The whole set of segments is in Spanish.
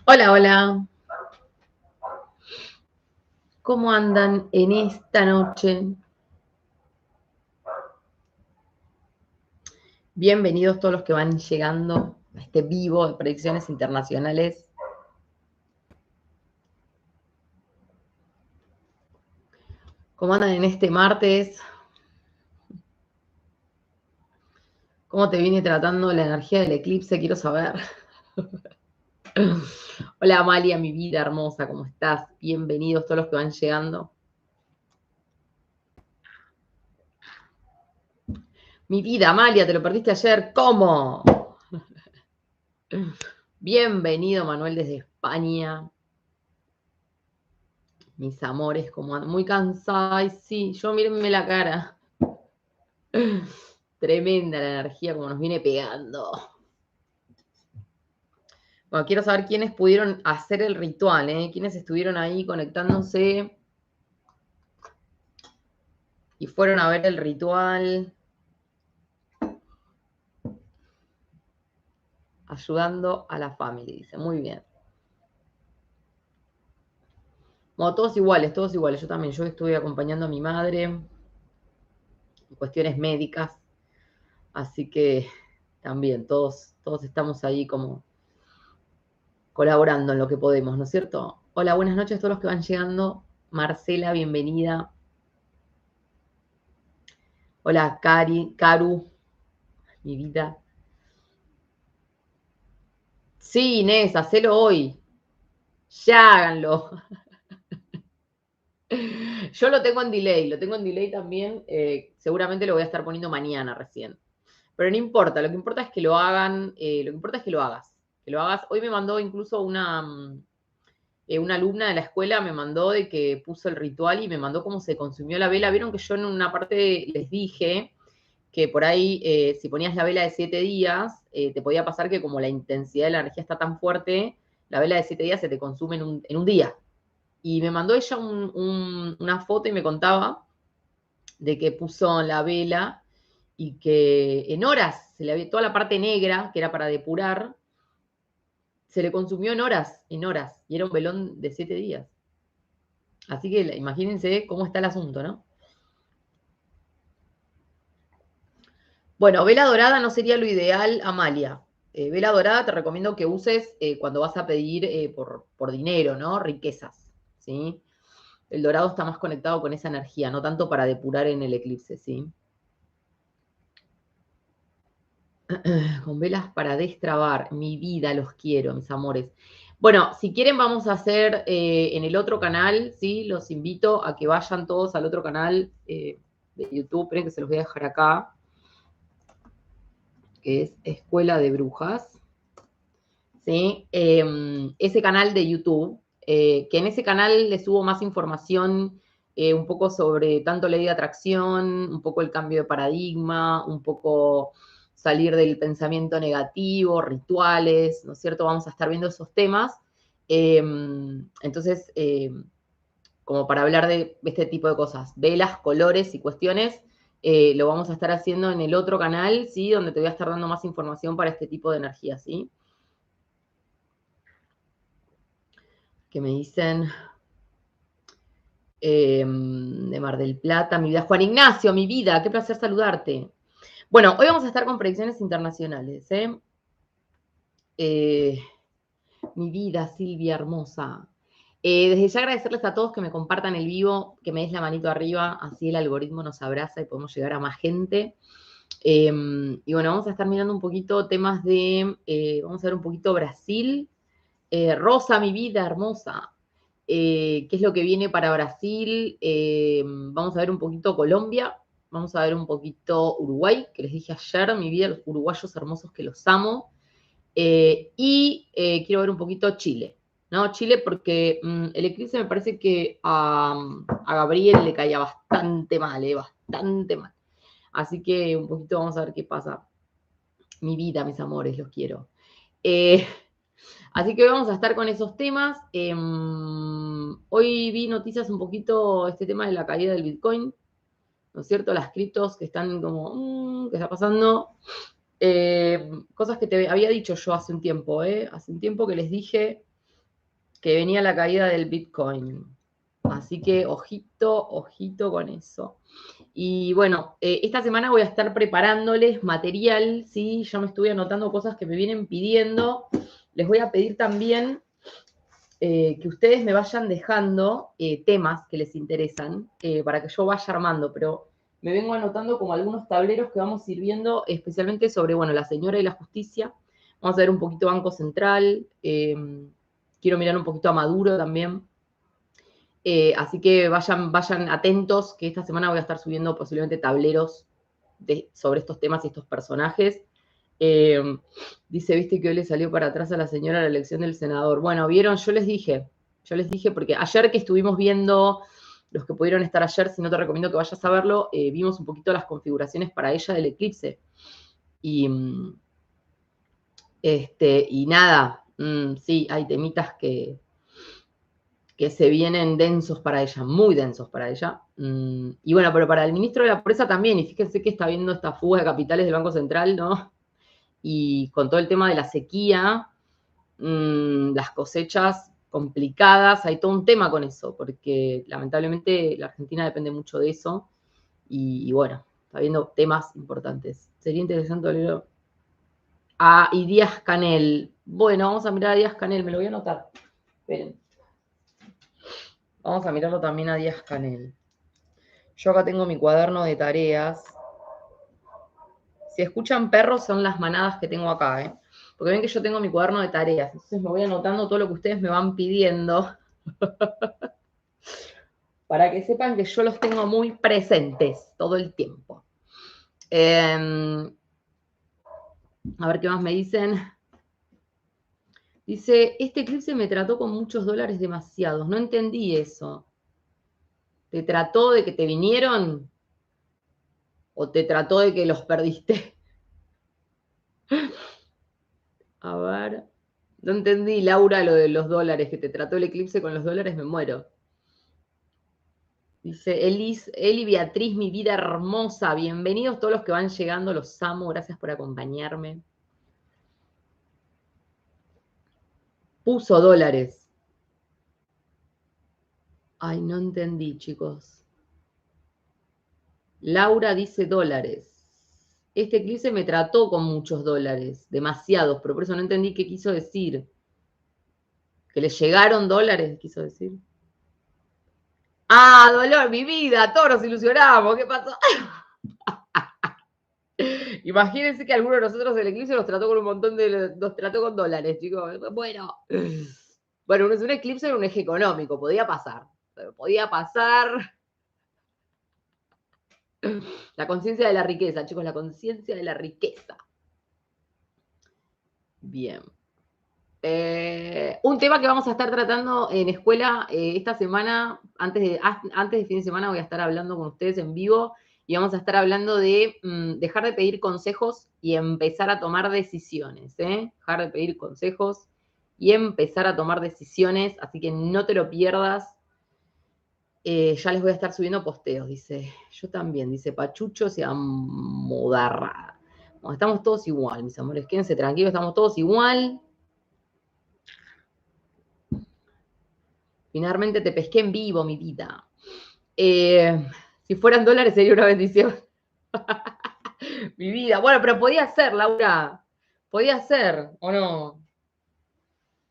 Hola, hola. ¿Cómo andan en esta noche? Bienvenidos todos los que van llegando a este vivo de predicciones internacionales. ¿Cómo andan en este martes? ¿Cómo te viene tratando la energía del eclipse? Quiero saber. Hola, Amalia, mi vida hermosa, ¿cómo estás? Bienvenidos todos los que van llegando. Mi vida, Amalia, te lo perdiste ayer. ¿Cómo? Bienvenido, Manuel, desde España. Mis amores, como ando muy cansada. Ay, sí, yo mírenme la cara. Tremenda la energía como nos viene pegando. Bueno, quiero saber quiénes pudieron hacer el ritual, ¿eh? Quiénes estuvieron ahí conectándose y fueron a ver el ritual, ayudando a la familia, dice. Muy bien. Bueno, todos iguales, todos iguales. Yo también, yo estuve acompañando a mi madre en cuestiones médicas, así que también todos estamos ahí como colaborando en lo que podemos, ¿no es cierto? Hola, buenas noches a todos los que van llegando. Marcela, bienvenida. Hola, Caru, mi vida. Sí, Inés, hacelo hoy. Ya háganlo. Yo lo tengo en delay también. Seguramente lo voy a estar poniendo mañana recién. Pero no importa, lo que importa es que lo hagan, lo que importa es que lo hagas. Que lo hagas. Hoy me mandó incluso una alumna de la escuela, me mandó de que puso el ritual y me mandó cómo se consumió la vela. Vieron que yo en una parte les dije que por ahí, si ponías la vela de 7 días, te podía pasar que como la intensidad de la energía está tan fuerte, la vela de 7 días se te consume en un día. Y me mandó ella una foto y me contaba de que puso la vela y que en horas, se le había, toda la parte negra, que era para depurar, se le consumió en horas, y era un velón de 7 días. Así que imagínense cómo está el asunto, ¿no? Bueno, vela dorada no sería lo ideal, Amalia. Vela dorada te recomiendo que uses cuando vas a pedir por dinero, ¿no? Riquezas, ¿sí? El dorado está más conectado con esa energía, no tanto para depurar en el eclipse, ¿sí? Con velas para destrabar. Mi vida, los quiero, mis amores. Bueno, si quieren vamos a hacer en el otro canal, ¿sí? Los invito a que vayan todos al otro canal de YouTube. Esperen que se los voy a dejar acá, que es Escuela de Brujas, ¿sí? Ese canal de YouTube, que en ese canal les subo más información un poco sobre tanto ley de atracción, un poco el cambio de paradigma, un poco salir del pensamiento negativo, rituales, ¿no es cierto? Vamos a estar viendo esos temas. Entonces, como para hablar de este tipo de cosas, velas, colores y cuestiones, lo vamos a estar haciendo en el otro canal, ¿sí? Donde te voy a estar dando más información para este tipo de energía, ¿sí? Que me dicen de Mar del Plata, mi vida. Juan Ignacio, mi vida, qué placer saludarte. Bueno, hoy vamos a estar con predicciones internacionales. Eh, mi vida, Silvia, hermosa. Desde ya agradecerles a todos que me compartan el vivo, que me des la manito arriba, así el algoritmo nos abraza y podemos llegar a más gente. Y bueno, vamos a estar mirando un poquito temas vamos a ver un poquito Brasil. Rosa, mi vida hermosa. ¿Qué es lo que viene para Brasil? Vamos a ver un poquito Colombia, vamos a ver un poquito Uruguay, que les dije ayer, mi vida, los uruguayos hermosos que los amo. Quiero ver un poquito Chile, ¿no? Chile porque el eclipse me parece que a Gabriel le caía bastante mal, bastante mal. Así que un poquito vamos a ver qué pasa. Mi vida, mis amores, los quiero. Eh, Así que hoy vamos a estar con esos temas. Hoy vi noticias un poquito, este tema de la caída del Bitcoin, ¿no es cierto? Las criptos que están como, ¿qué está pasando? Cosas que te había dicho yo hace un tiempo, ¿eh? Hace un tiempo que les dije que venía la caída del Bitcoin. Así que ojito, ojito con eso. Y bueno, esta semana voy a estar preparándoles material, ¿sí? Ya me estuve anotando cosas que me vienen pidiendo. Les voy a pedir también que ustedes me vayan dejando temas que les interesan para que yo vaya armando, pero me vengo anotando como algunos tableros que vamos a ir viendo, especialmente sobre, bueno, la señora y la justicia. Vamos a ver un poquito Banco Central. Quiero mirar un poquito a Maduro también. Así que vayan atentos, que esta semana voy a estar subiendo posiblemente tableros sobre estos temas y estos personajes. Dice, viste que hoy le salió para atrás a la señora la elección del senador. Bueno, vieron, yo les dije, porque ayer que estuvimos viendo, los que pudieron estar ayer, si no te recomiendo que vayas a verlo, vimos un poquito las configuraciones para ella del eclipse. Y, y nada, sí, hay temitas que se vienen densos para ella, muy densos para ella. Y bueno, pero para el ministro de la Pobreza también, y fíjense que está viendo esta fuga de capitales del Banco Central, ¿no? Y con todo el tema de la sequía, las cosechas complicadas, hay todo un tema con eso, porque lamentablemente la Argentina depende mucho de eso, y bueno, está viendo temas importantes. Sería interesante leerlo. Ah, y Díaz Canel. Bueno, vamos a mirar a Díaz Canel, me lo voy a anotar. Esperen. Vamos a mirarlo también a Díaz Canel. Yo acá tengo mi cuaderno de tareas. Si escuchan perros son las manadas que tengo acá, ¿eh? Porque ven que yo tengo mi cuaderno de tareas. Entonces me voy anotando todo lo que ustedes me van pidiendo. Para que sepan que yo los tengo muy presentes todo el tiempo. A ver qué más me dicen. Dice, este eclipse me trató con muchos dólares demasiados. No entendí eso. ¿Te trató de que te vinieron? ¿O te trató de que los perdiste? A ver. No entendí, Laura, lo de los dólares, que te trató el eclipse con los dólares, me muero. Dice Eli Beatriz, mi vida hermosa. Bienvenidos todos los que van llegando, los amo, gracias por acompañarme. Puso dólares. Ay, no entendí, chicos. Laura dice dólares. Este eclipse me trató con muchos dólares, demasiados, pero por eso no entendí qué quiso decir. ¿Que le llegaron dólares, quiso decir? Ah, dolor, mi vida, todos nos ilusionamos, ¿qué pasó? Imagínense que alguno de nosotros del eclipse nos trató con un montón nos trató con dólares, chicos. Bueno, no es un eclipse en un eje económico, podía pasar. Podía pasar. La conciencia de la riqueza, chicos, la conciencia de la riqueza. Bien. Un tema que vamos a estar tratando en escuela esta semana, antes de fin de semana voy a estar hablando con ustedes en vivo y vamos a estar hablando de dejar de pedir consejos y empezar a tomar decisiones. Dejar de pedir consejos y empezar a tomar decisiones, así que no te lo pierdas. Ya les voy a estar subiendo posteos, dice. Yo también, dice Pachucho, se amodarrada. Bueno, estamos todos igual, mis amores, quédense tranquilos, estamos todos igual. Finalmente te pesqué en vivo, mi vida. Si fueran dólares sería una bendición. Mi vida. Bueno, pero podía ser, Laura. Podía ser, ¿o no?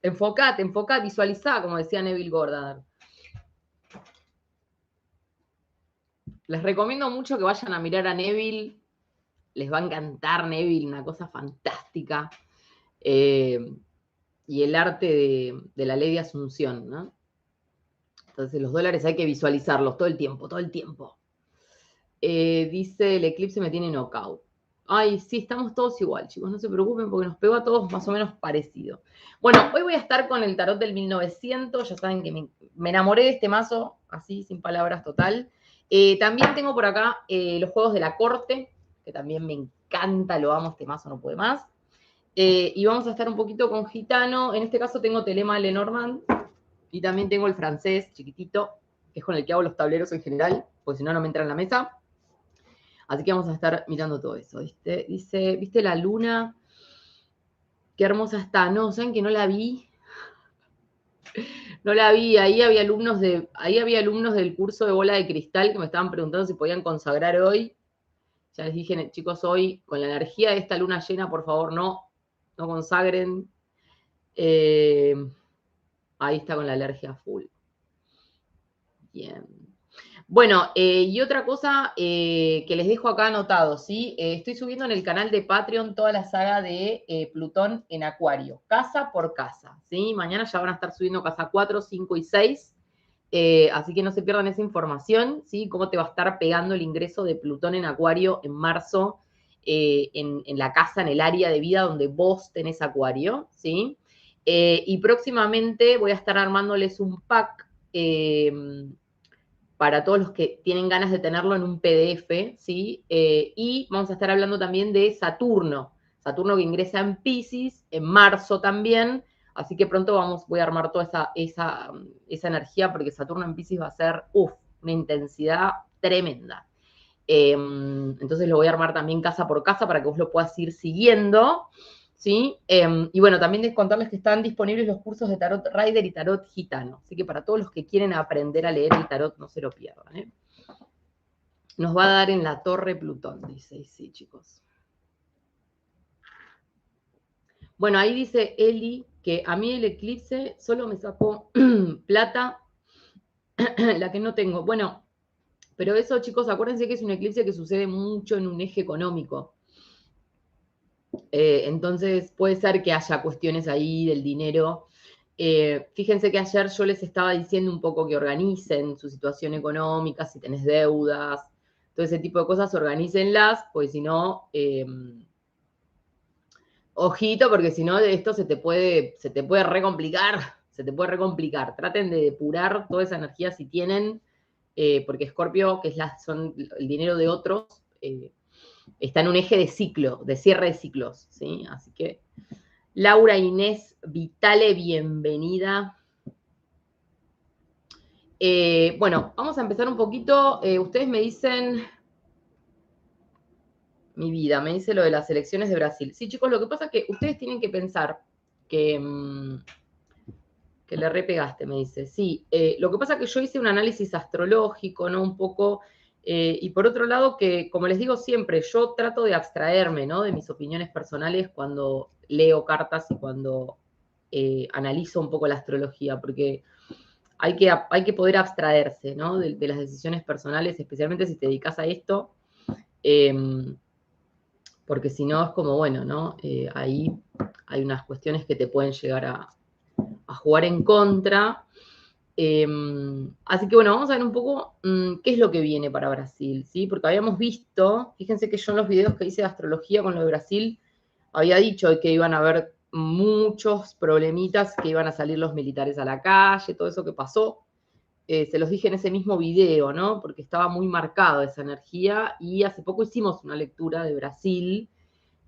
Enfocate, visualizá, como decía Neville Goddard. Les recomiendo mucho que vayan a mirar a Neville. Les va a encantar Neville, una cosa fantástica. Y el arte de la ley de Asunción, ¿no? Entonces los dólares hay que visualizarlos todo el tiempo, todo el tiempo. Dice, el eclipse me tiene knockout. Ay, sí, estamos todos igual, chicos, no se preocupen porque nos pegó a todos más o menos parecido. Bueno, hoy voy a estar con el tarot del 1900, ya saben que me enamoré de este mazo, así, sin palabras, total. También tengo por acá los juegos de la corte, que también me encanta, lo amo, este mazo no puede más. Y vamos a estar un poquito con gitano, en este caso tengo Telema Lenormand, y también tengo el francés chiquitito, que es con el que hago los tableros en general, porque si no, no me entra en la mesa. Así que vamos a estar mirando todo eso, ¿viste? Dice, ¿viste la luna? Qué hermosa está. No, ¿saben que no la vi? No la vi, ahí había alumnos del curso de bola de cristal que me estaban preguntando si podían consagrar hoy. Ya les dije, chicos, hoy, con la energía de esta luna llena, por favor, no consagren. Ahí está con la alergia full. Bien. Bueno, y otra cosa que les dejo acá anotado, ¿sí? Estoy subiendo en el canal de Patreon toda la saga de Plutón en Acuario, casa por casa, ¿sí? Mañana ya van a estar subiendo casa 4, 5 y 6, así que no se pierdan esa información, ¿sí? Cómo te va a estar pegando el ingreso de Plutón en Acuario en marzo en la casa, en el área de vida donde vos tenés Acuario, ¿sí? Y próximamente voy a estar armándoles un pack para todos los que tienen ganas de tenerlo en un PDF, ¿sí? Y vamos a estar hablando también de Saturno que ingresa en Pisces en marzo también, así que pronto voy a armar toda esa energía, porque Saturno en Pisces va a ser, una intensidad tremenda. Entonces lo voy a armar también casa por casa para que vos lo puedas ir siguiendo, ¿sí? Y bueno, también contarles que están disponibles los cursos de Tarot Rider y Tarot Gitano, así que para todos los que quieren aprender a leer el tarot, no se lo pierdan, ¿eh? Nos va a dar en la torre Plutón, dice, y sí, chicos. Bueno, ahí dice Eli que a mí el eclipse solo me sacó plata, la que no tengo. Bueno, pero eso, chicos, acuérdense que es un eclipse que sucede mucho en un eje económico. Entonces puede ser que haya cuestiones ahí del dinero. Fíjense que ayer yo les estaba diciendo un poco que organicen su situación económica, si tenés deudas, todo ese tipo de cosas, organícenlas, pues si no, ojito, porque si no, esto se te puede recomplicar, se te puede recomplicar. Traten de depurar toda esa energía si tienen, porque Escorpio, que son el dinero de otros, está en un eje de ciclo, de cierre de ciclos, ¿sí? Así que, Laura Inés Vitale, bienvenida. Bueno, vamos a empezar un poquito. Ustedes me dicen, mi vida, me dice lo de las elecciones de Brasil. Sí, chicos, lo que pasa es que ustedes tienen que pensar que le repegaste, me dice. Sí, lo que pasa es que yo hice un análisis astrológico, ¿no? Un poco, y por otro lado, que como les digo siempre, yo trato de abstraerme, ¿no? De mis opiniones personales cuando leo cartas y cuando analizo un poco la astrología, porque hay que poder abstraerse, ¿no? De las decisiones personales, especialmente si te dedicas a esto, porque si no es como, bueno, ¿no? Ahí hay unas cuestiones que te pueden llegar a jugar en contra. Así que bueno, vamos a ver un poco qué es lo que viene para Brasil, ¿sí? Porque habíamos visto, fíjense que yo en los videos que hice de astrología con lo de Brasil, había dicho que iban a haber muchos problemitas, que iban a salir los militares a la calle, todo eso que pasó. Se los dije en ese mismo video, ¿no? Porque estaba muy marcado esa energía, y hace poco hicimos una lectura de Brasil,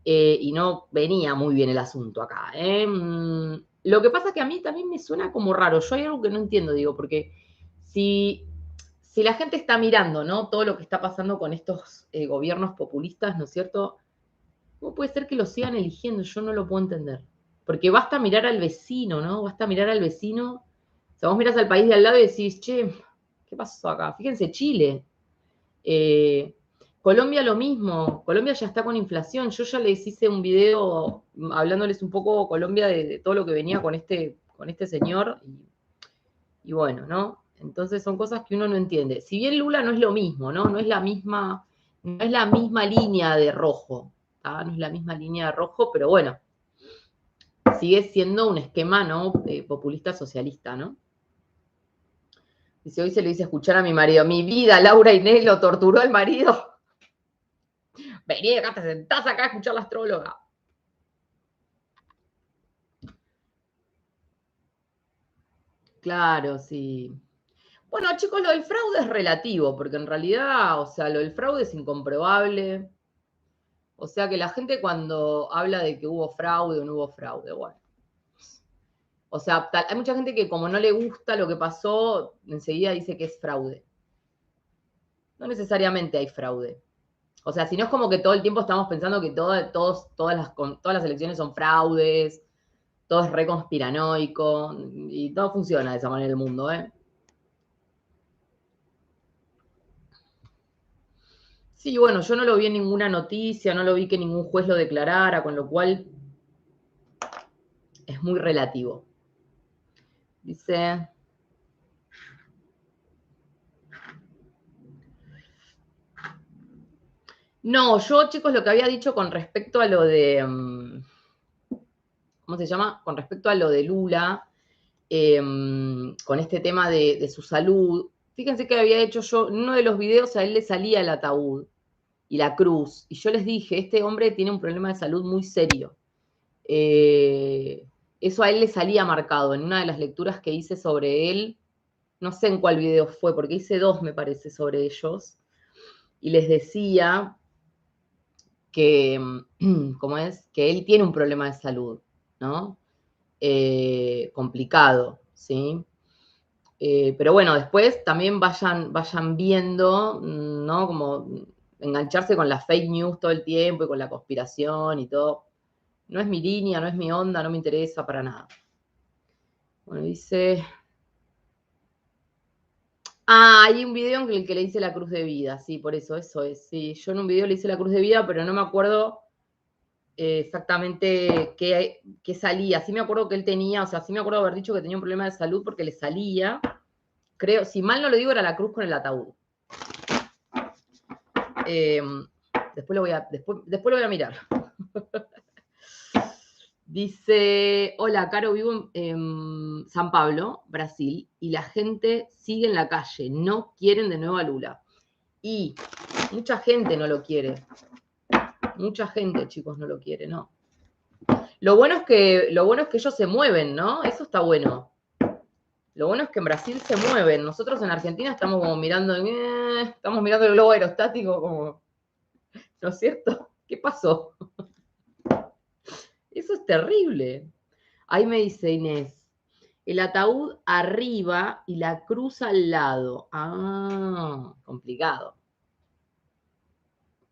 y no venía muy bien el asunto acá. Lo que pasa es que a mí también me suena como raro. Yo hay algo que no entiendo, digo, porque si la gente está mirando, ¿no? Todo lo que está pasando con estos gobiernos populistas, ¿no es cierto? ¿Cómo puede ser que lo sigan eligiendo? Yo no lo puedo entender. Porque basta mirar al vecino, ¿no? Basta mirar al vecino. O sea, vos mirás al país de al lado y decís, che, ¿qué pasó acá? Fíjense, Chile. Colombia lo mismo, Colombia ya está con inflación. Yo ya les hice un video hablándoles un poco Colombia de todo lo que venía con este señor, y bueno, ¿no? Entonces son cosas que uno no entiende. Si bien Lula no es lo mismo, ¿no? No es la misma línea de rojo, ¿tá? No es la misma línea de rojo, pero bueno, sigue siendo un esquema, ¿no? Populista socialista, ¿no? Dice, hoy se le dice escuchar a mi marido. Mi vida, Laura Inés lo torturó al marido. Vení acá, te sentás acá a escuchar la astróloga. Claro, sí. Bueno, chicos, lo del fraude es relativo, porque en realidad, o sea, lo del fraude es incomprobable. O sea que la gente cuando habla de que hubo fraude o no hubo fraude, bueno. O sea, hay mucha gente que como no le gusta lo que pasó, enseguida dice que es fraude. No necesariamente hay fraude. O sea, si no es como que todo el tiempo estamos pensando que todas las elecciones son fraudes. todo es re conspiranoico y todo funciona de esa manera el mundo, ¿eh? Sí, bueno, yo no lo vi en ninguna noticia, no lo vi que ningún juez lo declarara, con lo cual es muy relativo. Dice... No, yo, chicos, lo que había dicho con respecto a lo de... ¿cómo se llama? Con respecto a lo de Lula, con este tema de su salud. Fíjense que había hecho yo, en uno de los videos a él le salía el ataúd y la cruz. Y yo les dije, este hombre tiene un problema de salud muy serio. Eso a él le salía marcado en una de las lecturas que hice sobre él. No sé en cuál video fue, porque hice 2, me parece, sobre ellos. Y les decía que, ¿cómo es? Que él tiene un problema de salud, ¿no? Complicado, ¿sí? Pero bueno, después también vayan viendo, ¿no? Como engancharse con las fake news todo el tiempo y con la conspiración y todo. No es mi línea, no es mi onda, no me interesa para nada. Bueno, dice... Ah, hay un video en el que le hice la cruz de vida, sí, por eso es. Sí, yo en un video le hice la cruz de vida, pero no me acuerdo exactamente qué salía. Sí me acuerdo que él tenía, o sea, sí me acuerdo haber dicho que tenía un problema de salud porque le salía. Creo, si mal no lo digo, era la cruz con el ataúd. Después lo voy a mirar. Dice, hola, Caro, vivo en San Pablo, Brasil, y la gente sigue en la calle, no quieren de nuevo a Lula. Y mucha gente no lo quiere. Mucha gente, chicos, no lo quiere, ¿no? Lo bueno es que ellos se mueven, ¿no? Eso está bueno. Lo bueno es que en Brasil se mueven. Nosotros en Argentina estamos como mirando, estamos mirando el globo aerostático como, ¿no es cierto? ¿Qué pasó? Eso es terrible. Ahí me dice Inés, el ataúd arriba y la cruz al lado. Ah, complicado.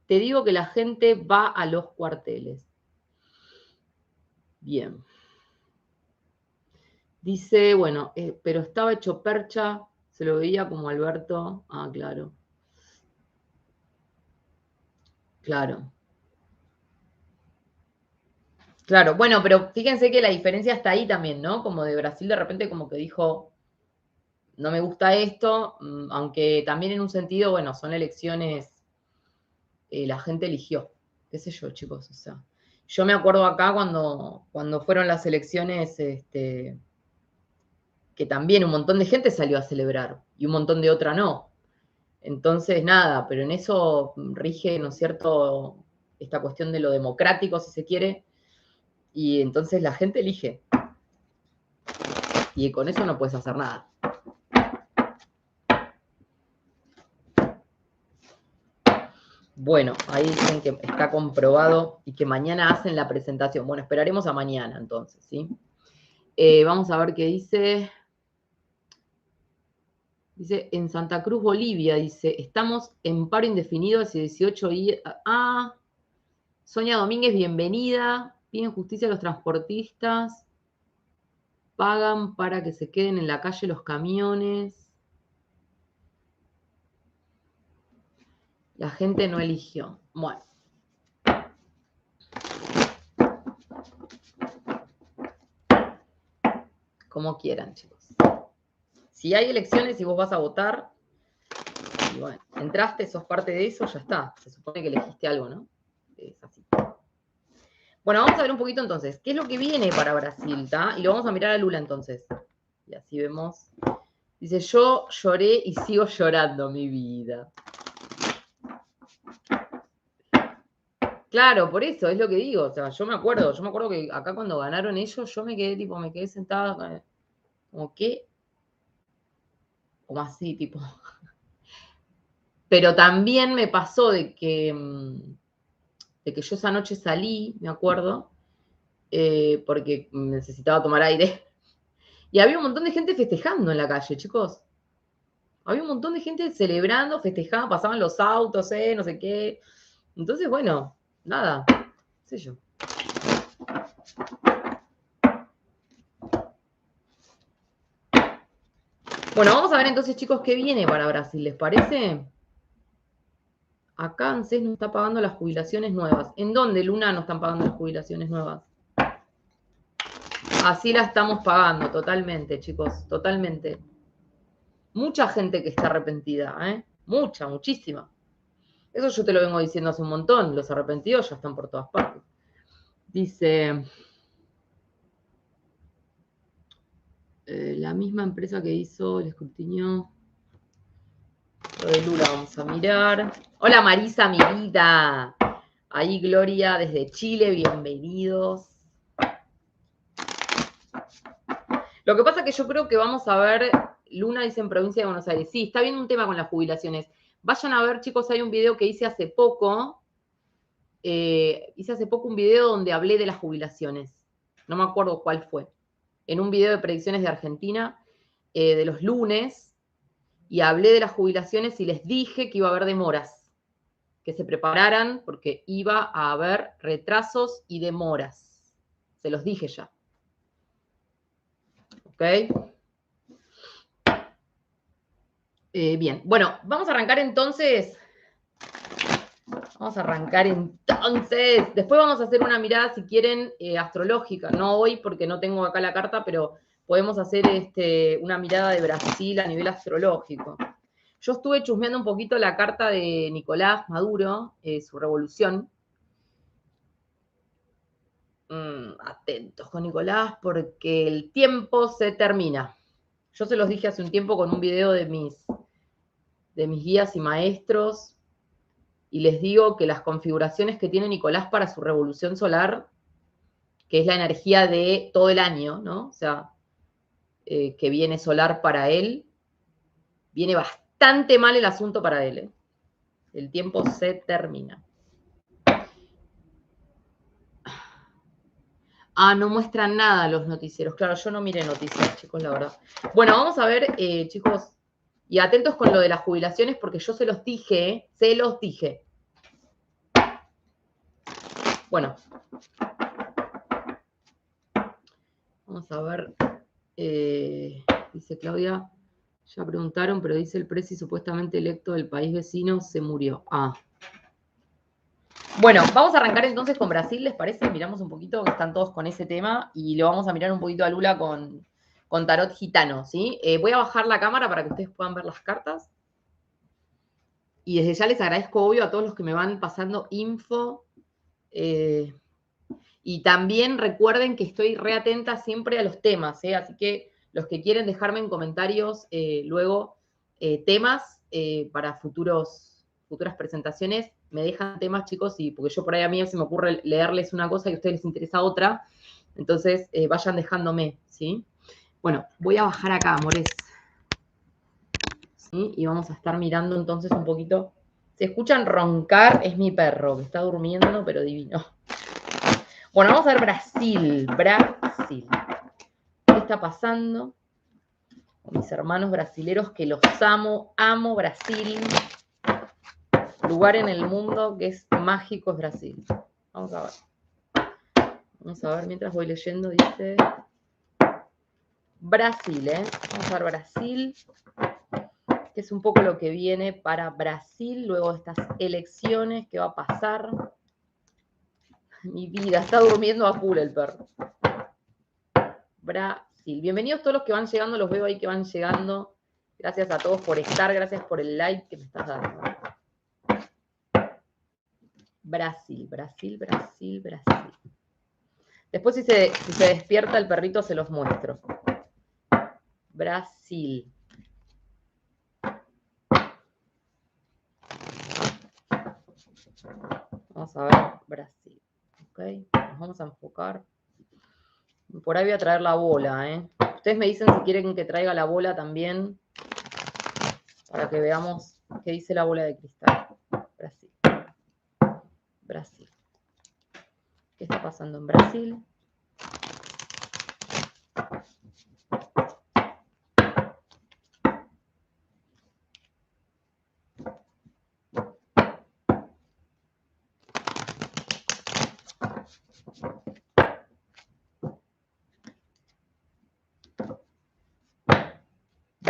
Te digo que la gente va a los cuarteles. Bien. Dice, bueno, pero estaba hecho percha, se lo veía como Alberto. Ah, claro. Claro. Claro, bueno, pero fíjense que la diferencia está ahí también, ¿no? Como de Brasil de repente como que dijo, no me gusta esto, aunque también en un sentido, bueno, son elecciones, la gente eligió, qué sé yo, chicos, o sea. Yo me acuerdo acá cuando fueron las elecciones, que también un montón de gente salió a celebrar y un montón de otra no. Entonces, nada, pero en eso rige, ¿no es cierto?, esta cuestión de lo democrático, si se quiere, y entonces la gente elige. Y con eso no puedes hacer nada. Bueno, ahí dicen que está comprobado y que mañana hacen la presentación. Bueno, esperaremos a mañana entonces, ¿sí? Vamos a ver qué dice. Dice, en Santa Cruz, Bolivia, dice, estamos en paro indefinido hace 18 días. Ah, Sonia Domínguez, bienvenida. Piden justicia a los transportistas. Pagan para que se queden en la calle los camiones. La gente no eligió. Bueno. Como quieran, chicos. Si hay elecciones y vos vas a votar, y bueno, entraste, sos parte de eso, ya está. Se supone que elegiste algo, ¿no? Es así. Bueno, vamos a ver un poquito entonces, ¿qué es lo que viene para Brasil, ¿tá? Y lo vamos a mirar a Lula entonces. Y así vemos. Dice, yo lloré y sigo llorando mi vida. Claro, por eso, es lo que digo. O sea, yo me acuerdo que acá cuando ganaron ellos, yo me quedé sentada, como, ¿qué? Como así, tipo. Pero también me pasó de que yo esa noche salí, me acuerdo, porque necesitaba tomar aire. Y había un montón de gente festejando en la calle, chicos. Había un montón de gente celebrando, festejando, pasaban los autos, no sé qué. Entonces, bueno, nada, qué sé yo. Bueno, vamos a ver entonces, chicos, qué viene para Brasil, ¿les parece? Acá ANSES no está pagando las jubilaciones nuevas. ¿En dónde, Luna, no están pagando las jubilaciones nuevas? Así la estamos pagando, totalmente, chicos, totalmente. Mucha gente que está arrepentida, ¿eh? Mucha, muchísima. Eso yo te lo vengo diciendo hace un montón. Los arrepentidos ya están por todas partes. Dice, la misma empresa que hizo el escrutinio, lo de Lula, vamos a mirar. Hola Marisa, mi vida. Ahí Gloria desde Chile, bienvenidos. Lo que pasa es que yo creo que vamos a ver, Luna dice en provincia de Buenos Aires. Sí, está bien un tema con las jubilaciones. Vayan a ver, chicos, hay un video que hice hace poco. Hice hace poco un video donde hablé de las jubilaciones. No me acuerdo cuál fue. En un video de predicciones de Argentina, de los lunes, y hablé de las jubilaciones y les dije que iba a haber demoras, que se prepararan porque iba a haber retrasos y demoras. Se los dije ya. ¿Ok? Bien, bueno, vamos a arrancar entonces. Después vamos a hacer una mirada, si quieren, astrológica. No hoy porque no tengo acá la carta, pero podemos hacer una mirada de Brasil a nivel astrológico. Yo estuve chusmeando un poquito la carta de Nicolás Maduro, su revolución. Atentos con Nicolás porque el tiempo se termina. Yo se los dije hace un tiempo con un video de mis guías y maestros, y les digo que las configuraciones que tiene Nicolás para su revolución solar, que es la energía de todo el año, ¿no? O sea, que viene solar para él, viene bastante mal el asunto para él, ¿eh? El tiempo se termina. No muestran nada los noticieros. Claro, yo no miré noticias, chicos, la verdad. Bueno, vamos a ver, chicos, y atentos con lo de las jubilaciones, porque yo se los dije. Bueno. Vamos a ver. Dice Claudia, ya preguntaron, pero dice el presi supuestamente electo del país vecino se murió. Bueno, vamos a arrancar entonces con Brasil, ¿les parece? Miramos un poquito, que están todos con ese tema, y lo vamos a mirar un poquito a Lula con tarot gitano, ¿sí? Voy a bajar la cámara para que ustedes puedan ver las cartas. Y desde ya les agradezco, obvio, a todos los que me van pasando info. Y también recuerden que estoy reatenta siempre a los temas, ¿eh? Así que los que quieren dejarme en comentarios luego temas para futuras presentaciones, me dejan temas, chicos, y porque yo por ahí a mí se me ocurre leerles una cosa y a ustedes les interesa otra, entonces vayan dejándome, ¿sí? Bueno, voy a bajar acá, amores. ¿Sí? Y vamos a estar mirando entonces un poquito. Si escuchan roncar, es mi perro, que está durmiendo, pero divino. Bueno, vamos a ver Brasil. ¿Qué está pasando? Con mis hermanos brasileros que los amo. Amo Brasil. Lugar en el mundo que es mágico es Brasil. Vamos a ver, mientras voy leyendo, dice Brasil, ¿eh? Vamos a ver Brasil, que es un poco lo que viene para Brasil luego de estas elecciones, ¿qué va a pasar? Mi vida, está durmiendo a full el perro. Brasil. Bienvenidos todos los que van llegando, los veo ahí que van llegando. Gracias a todos por estar, gracias por el like que me estás dando. Brasil. Después si se despierta el perrito se los muestro. Brasil. Vamos a ver Brasil. Ok, nos vamos a enfocar. Por ahí voy a traer la bola, ¿eh? Ustedes me dicen si quieren que traiga la bola también, para que veamos qué dice la bola de cristal. Brasil. ¿Qué está pasando en Brasil?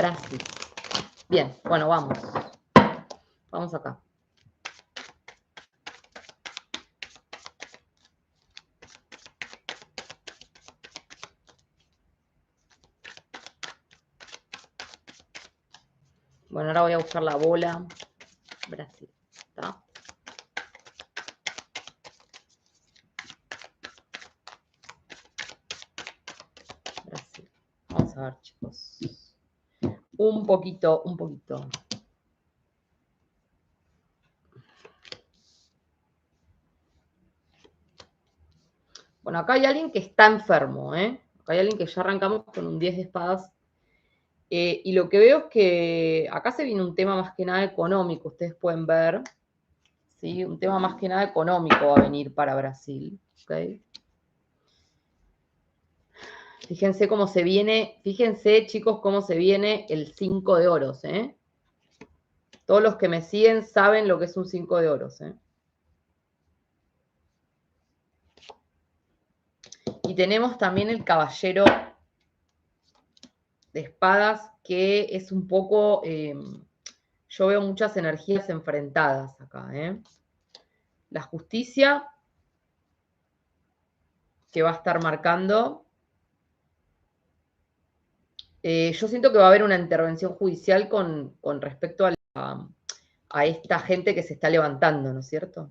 Brasil. Bien, bueno, vamos. Vamos acá. Bueno, ahora voy a buscar la bola. Brasil. ¿Está? Brasil. Vamos a ver, chicos. Un poquito. Bueno, acá hay alguien que está enfermo, ¿eh? Acá hay alguien que ya arrancamos con un 10 de espadas. Y lo que veo es que acá se viene un tema más que nada económico, ustedes pueden ver. ¿Sí? Un tema más que nada económico va a venir para Brasil. ¿Okay? Fíjense cómo se viene, fíjense chicos cómo se viene el 5 de oros, ¿eh? Todos los que me siguen saben lo que es un 5 de oros, ¿eh? Y tenemos también el caballero de espadas, que es un poco, yo veo muchas energías enfrentadas acá, ¿eh? La justicia, que va a estar marcando. Yo siento que va a haber una intervención judicial con respecto a esta gente que se está levantando, ¿no es cierto?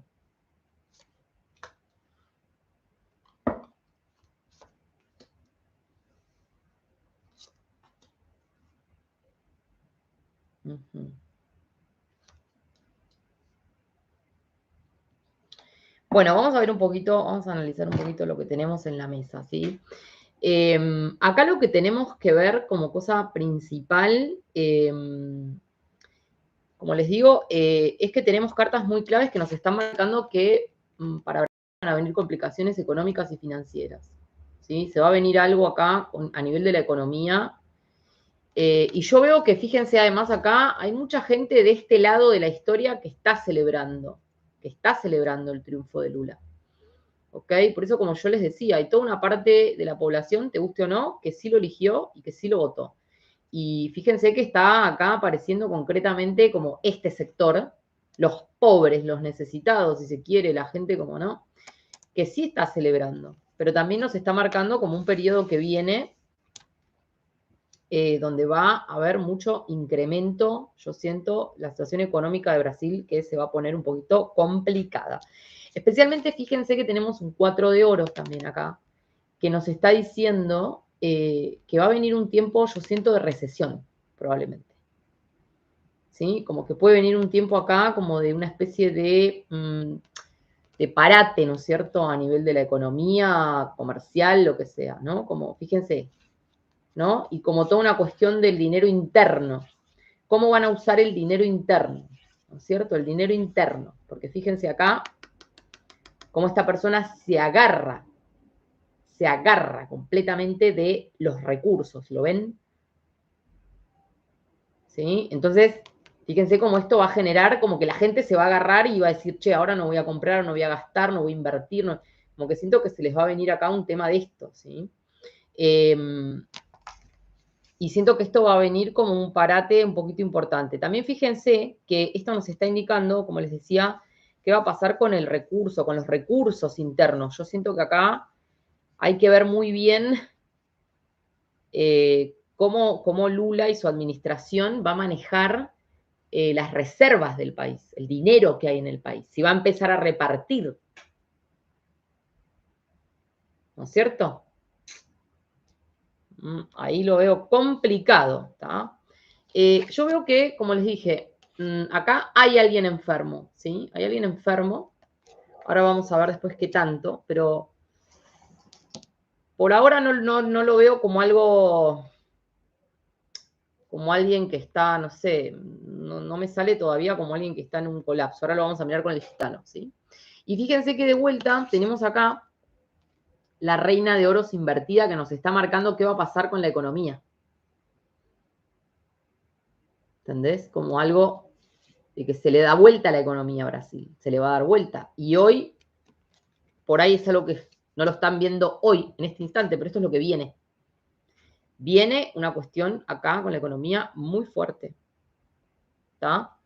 Uh-huh. Bueno, vamos a ver un poquito, vamos a analizar un poquito lo que tenemos en la mesa, ¿sí? Acá lo que tenemos que ver como cosa principal, como les digo, es que tenemos cartas muy claves que nos están marcando que para Brasil van a venir complicaciones económicas y financieras, ¿sí? Se va a venir algo acá a nivel de la economía. Y yo veo que, fíjense, además acá hay mucha gente de este lado de la historia que está celebrando el triunfo de Lula. ¿Ok? Por eso, como yo les decía, hay toda una parte de la población, te guste o no, que sí lo eligió y que sí lo votó. Y fíjense que está acá apareciendo concretamente como este sector, los pobres, los necesitados, si se quiere, la gente como no, que sí está celebrando. Pero también nos está marcando como un periodo que viene donde va a haber mucho incremento. Yo siento la situación económica de Brasil que se va a poner un poquito complicada. Especialmente fíjense que tenemos un 4 de oros también acá, que nos está diciendo que va a venir un tiempo, yo siento, de recesión, probablemente. ¿Sí? Como que puede venir un tiempo acá como de una especie de parate, ¿no es cierto?, a nivel de la economía comercial, lo que sea, ¿no? Como, fíjense, ¿no? Y como toda una cuestión del dinero interno. ¿Cómo van a usar el dinero interno? ¿No es cierto? El dinero interno. Porque fíjense acá cómo esta persona se agarra completamente de los recursos. ¿Lo ven? ¿Sí? Entonces, fíjense cómo esto va a generar como que la gente se va a agarrar y va a decir, che, ahora no voy a comprar, no voy a gastar, no voy a invertir. No. Como que siento que se les va a venir acá un tema de esto, ¿sí? Y siento que esto va a venir como un parate un poquito importante. También fíjense que esto nos está indicando, como les decía, qué va a pasar con el recurso, con los recursos internos. Yo siento que acá hay que ver muy bien cómo Lula y su administración va a manejar las reservas del país, el dinero que hay en el país, si va a empezar a repartir. ¿No es cierto? Ahí lo veo complicado. ¿Tá? Yo veo que, como les dije, acá hay alguien enfermo, ¿sí? Hay alguien enfermo. Ahora vamos a ver después qué tanto, pero por ahora no lo veo como algo, como alguien que está, no sé, no me sale todavía como alguien que está en un colapso. Ahora lo vamos a mirar con el gitano, ¿sí? Y fíjense que de vuelta tenemos acá la reina de oros invertida que nos está marcando qué va a pasar con la economía. ¿Entendés? Como algo de que se le da vuelta a la economía a Brasil, se le va a dar vuelta. Y hoy, por ahí es algo que no lo están viendo hoy, en este instante, pero esto es lo que viene. Viene una cuestión acá con la economía muy fuerte. ¿Está?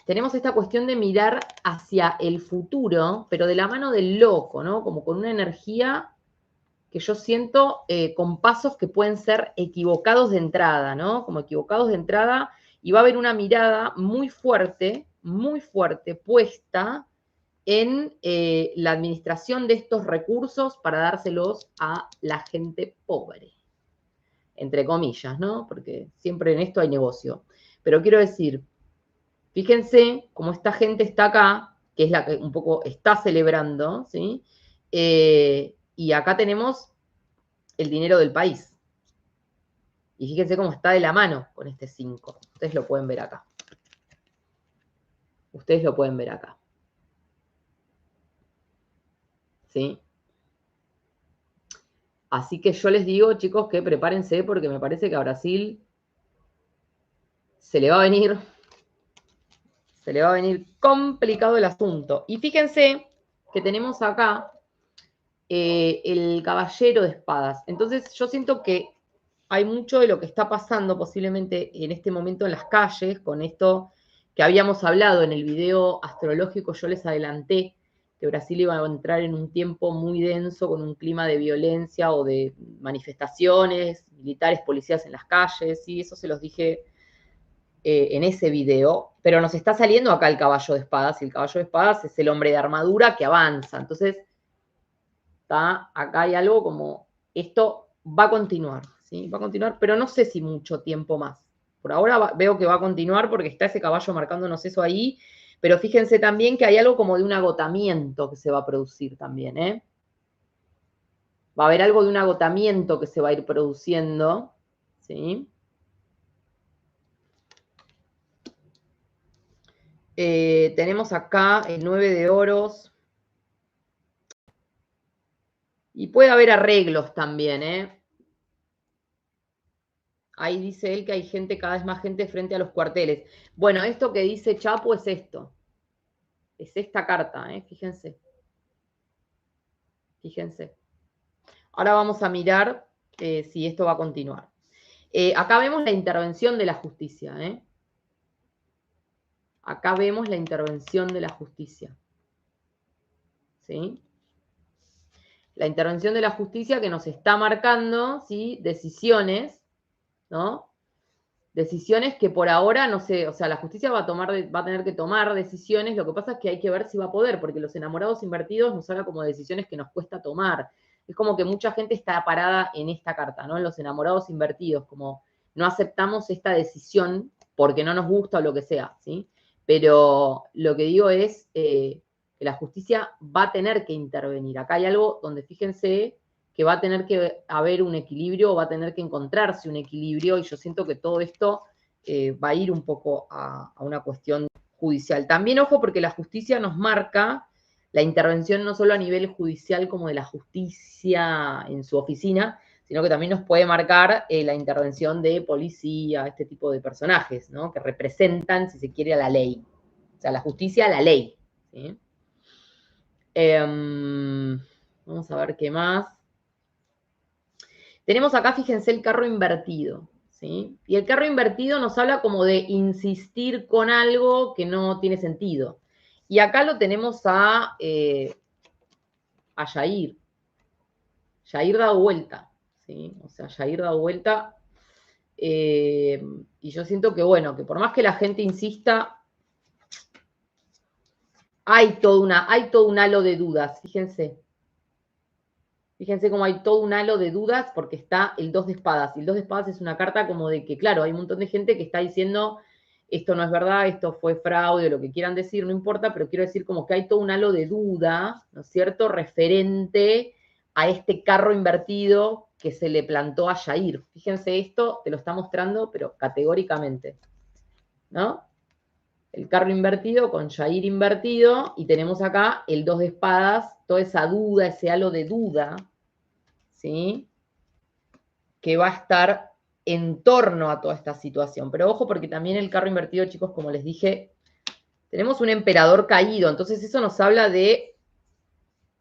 Tenemos esta cuestión de mirar hacia el futuro, pero de la mano del loco, ¿no? Como con una energía que yo siento con pasos que pueden ser equivocados de entrada, ¿no? Como equivocados de entrada, y va a haber una mirada muy fuerte puesta en la administración de estos recursos para dárselos a la gente pobre, entre comillas, ¿no? Porque siempre en esto hay negocio. Pero quiero decir, fíjense cómo esta gente está acá, que es la que un poco está celebrando, ¿sí? Y acá tenemos el dinero del país. Y fíjense cómo está de la mano con este 5. Ustedes lo pueden ver acá. Ustedes lo pueden ver acá. ¿Sí? Así que yo les digo, chicos, que prepárense porque me parece que a Brasil se le va a venir complicado el asunto. Y fíjense que tenemos acá el caballero de espadas. Entonces yo siento que hay mucho de lo que está pasando posiblemente en este momento en las calles, con esto que habíamos hablado en el video astrológico, yo les adelanté que Brasil iba a entrar en un tiempo muy denso, con un clima de violencia o de manifestaciones, militares, policías en las calles, y eso se los dije en ese video, pero nos está saliendo acá el caballo de espadas, y el caballo de espadas es el hombre de armadura que avanza. Entonces, acá hay algo como, esto va a continuar, ¿sí? Va a continuar, pero no sé si mucho tiempo más. Por ahora veo que va a continuar porque está ese caballo marcándonos eso ahí, pero fíjense también que hay algo como de un agotamiento que se va a producir también, ¿eh? Va a haber algo de un agotamiento que se va a ir produciendo, ¿sí? Tenemos acá el 9 de oros. Y puede haber arreglos también, ¿eh? Ahí dice él que hay gente, cada vez más gente frente a los cuarteles. Bueno, esto que dice Chapo es esto. Es esta carta, ¿eh? Fíjense. Fíjense. Ahora vamos a mirar si esto va a continuar. Acá vemos la intervención de la justicia, ¿eh? Acá vemos la intervención de la justicia. ¿Sí? La intervención de la justicia que nos está marcando, ¿sí? Decisiones, ¿no? Decisiones que por ahora, no sé, o sea, la justicia va a tener que tomar decisiones, lo que pasa es que hay que ver si va a poder, porque los enamorados invertidos nos habla como de decisiones que nos cuesta tomar. Es como que mucha gente está parada en esta carta, ¿no? En los enamorados invertidos, como no aceptamos esta decisión porque no nos gusta o lo que sea, ¿sí? Pero lo que digo es que la justicia va a tener que intervenir. Acá hay algo donde fíjense que va a tener que haber un equilibrio, va a tener que encontrarse un equilibrio, y yo siento que todo esto va a ir un poco a una cuestión judicial. También, ojo, porque la justicia nos marca la intervención no solo a nivel judicial como de la justicia en su oficina, sino que también nos puede marcar la intervención de policía, este tipo de personajes, ¿no? Que representan, si se quiere, a la ley. O sea, la justicia a la ley. ¿Sí? Vamos a ver qué más. Tenemos acá, fíjense, el carro invertido, ¿sí? Y el carro invertido nos habla como de insistir con algo que no tiene sentido. Y acá lo tenemos a Jair. Jair da vuelta, ¿sí? O sea, Jair da vuelta. Y yo siento que, bueno, que por más que la gente insista, hay todo un halo de dudas, fíjense. Fíjense cómo hay todo un halo de dudas porque está el 2 de espadas. Y el 2 de espadas es una carta como de que, claro, hay un montón de gente que está diciendo esto no es verdad, esto fue fraude, lo que quieran decir, no importa, pero quiero decir como que hay todo un halo de duda, ¿no es cierto?, referente a este carro invertido que se le plantó a Jair. Fíjense esto, te lo está mostrando, pero categóricamente, ¿no? El carro invertido con Jair invertido, y tenemos acá el 2 de espadas, toda esa duda, ese halo de duda, ¿sí? Que va a estar en torno a toda esta situación. Pero ojo, porque también el carro invertido, chicos, como les dije, tenemos un emperador caído, entonces eso nos habla de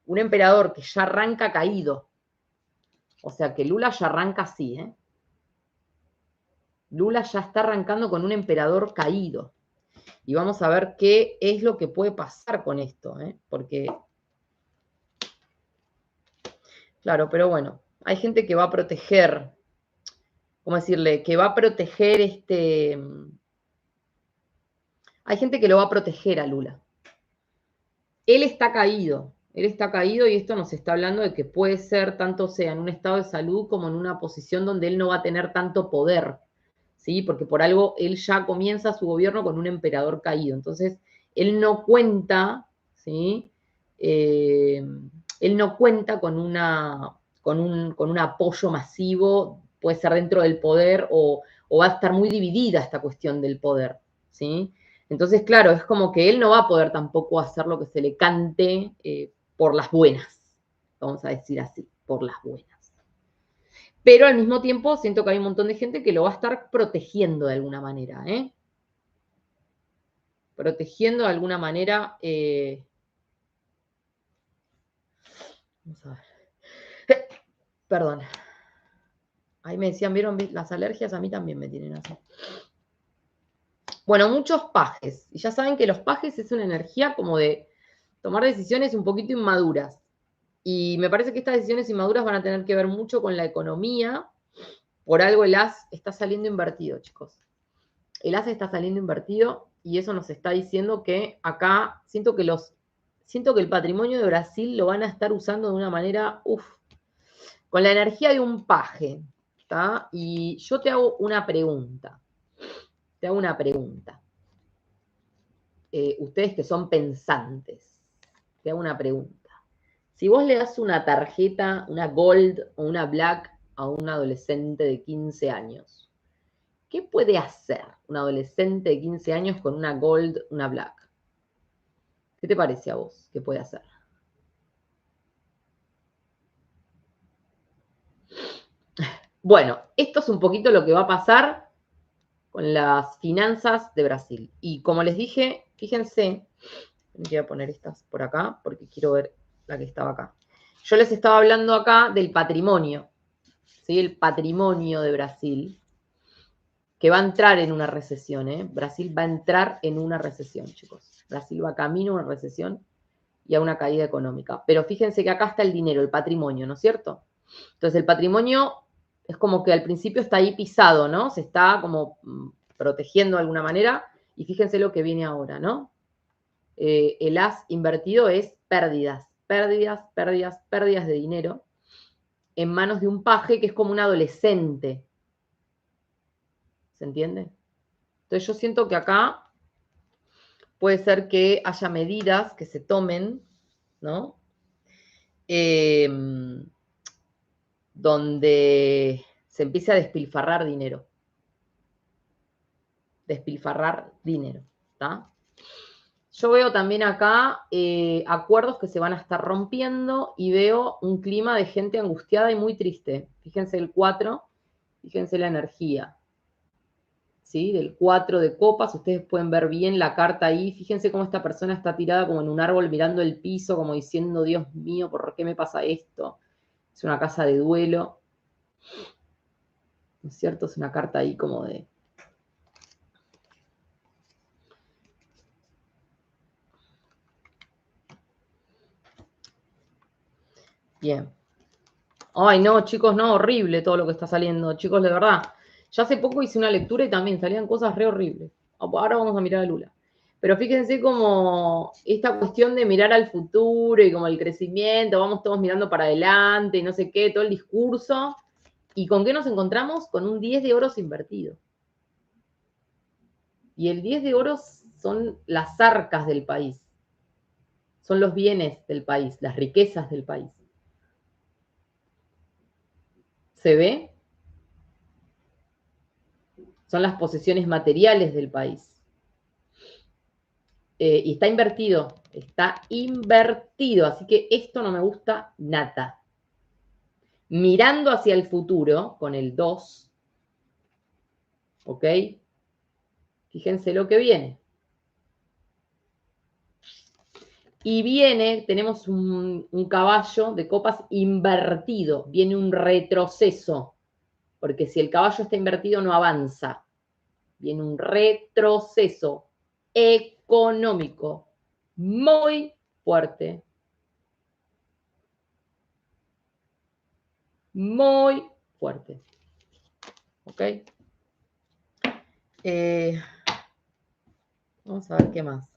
un emperador que ya arranca caído. O sea que Lula ya arranca así, ¿eh? Lula ya está arrancando con un emperador caído. Y vamos a ver qué es lo que puede pasar con esto, ¿eh? Porque, claro, pero bueno, hay gente que va a proteger, ¿cómo decirle? Que va a proteger hay gente que lo va a proteger a Lula. Él está caído y esto nos está hablando de que puede ser tanto sea en un estado de salud como en una posición donde él no va a tener tanto poder, ¿sí? Porque por algo él ya comienza su gobierno con un emperador caído. Entonces, él no cuenta, ¿sí? Él no cuenta con un apoyo masivo, puede ser dentro del poder o va a estar muy dividida esta cuestión del poder, ¿sí? Entonces, claro, es como que él no va a poder tampoco hacer lo que se le cante por las buenas, vamos a decir así, por las buenas. Pero al mismo tiempo siento que hay un montón de gente que lo va a estar protegiendo de alguna manera, ¿eh? Protegiendo de alguna manera. Vamos a ver. Perdón. Ahí me decían, ¿vieron las alergias? A mí también me tienen así. Bueno, muchos pajes. Y ya saben que los pajes es una energía como de tomar decisiones un poquito inmaduras. Y me parece que estas decisiones inmaduras van a tener que ver mucho con la economía. Por algo el as está saliendo invertido, chicos. El as está saliendo invertido y eso nos está diciendo que acá siento que el patrimonio de Brasil lo van a estar usando de una manera, con la energía de un paje, ¿tá? Y yo te hago una pregunta. Ustedes que son pensantes, te hago una pregunta. Si vos le das una tarjeta, una Gold o una Black a un adolescente de 15 años, ¿qué puede hacer un adolescente de 15 años con una Gold, una Black? ¿Qué te parece a vos que puede hacer? Bueno, esto es un poquito lo que va a pasar con las finanzas de Brasil. Y como les dije, fíjense, voy a poner estas por acá porque quiero ver la que estaba acá. Yo les estaba hablando acá del patrimonio, ¿sí? El patrimonio de Brasil, que va a entrar en una recesión, ¿eh? Brasil va a entrar en una recesión, chicos. Brasil va camino a una recesión y a una caída económica. Pero fíjense que acá está el dinero, el patrimonio, ¿no es cierto? Entonces el patrimonio es como que al principio está ahí pisado, ¿no? Se está como protegiendo de alguna manera y fíjense lo que viene ahora, ¿no? El as invertido es pérdidas, pérdidas, pérdidas, pérdidas de dinero en manos de un paje que es como un adolescente. ¿Se entiende? Entonces yo siento que acá puede ser que haya medidas que se tomen, ¿no? Donde se empiece a despilfarrar dinero. Despilfarrar dinero, ¿está? Yo veo también acá acuerdos que se van a estar rompiendo y veo un clima de gente angustiada y muy triste. Fíjense el 4, fíjense la energía, ¿sí? Del 4 de copas, ustedes pueden ver bien la carta ahí. Fíjense cómo esta persona está tirada como en un árbol mirando el piso, como diciendo, Dios mío, ¿por qué me pasa esto? Es una casa de duelo, ¿no es cierto? Es una carta ahí como de... Bien. Ay, no, chicos, no, horrible todo lo que está saliendo. Chicos, de verdad. Ya hace poco hice una lectura y también salían cosas re horribles. Ahora vamos a mirar a Lula. Pero fíjense como esta cuestión de mirar al futuro y como el crecimiento, vamos todos mirando para adelante y no sé qué, todo el discurso. ¿Y con qué nos encontramos? Con un 10 de oros invertido. Y el 10 de oros son las arcas del país. Son los bienes del país, las riquezas del país. ¿Se ve? Son las posesiones materiales del país. Y está invertido, así que esto no me gusta nada. Mirando hacia el futuro, con el 2, ¿ok? Fíjense lo que viene. Y viene, tenemos un caballo de copas invertido, viene un retroceso, porque si el caballo está invertido no avanza. Viene un retroceso económico muy fuerte. Muy fuerte. ¿Ok? Vamos a ver qué más.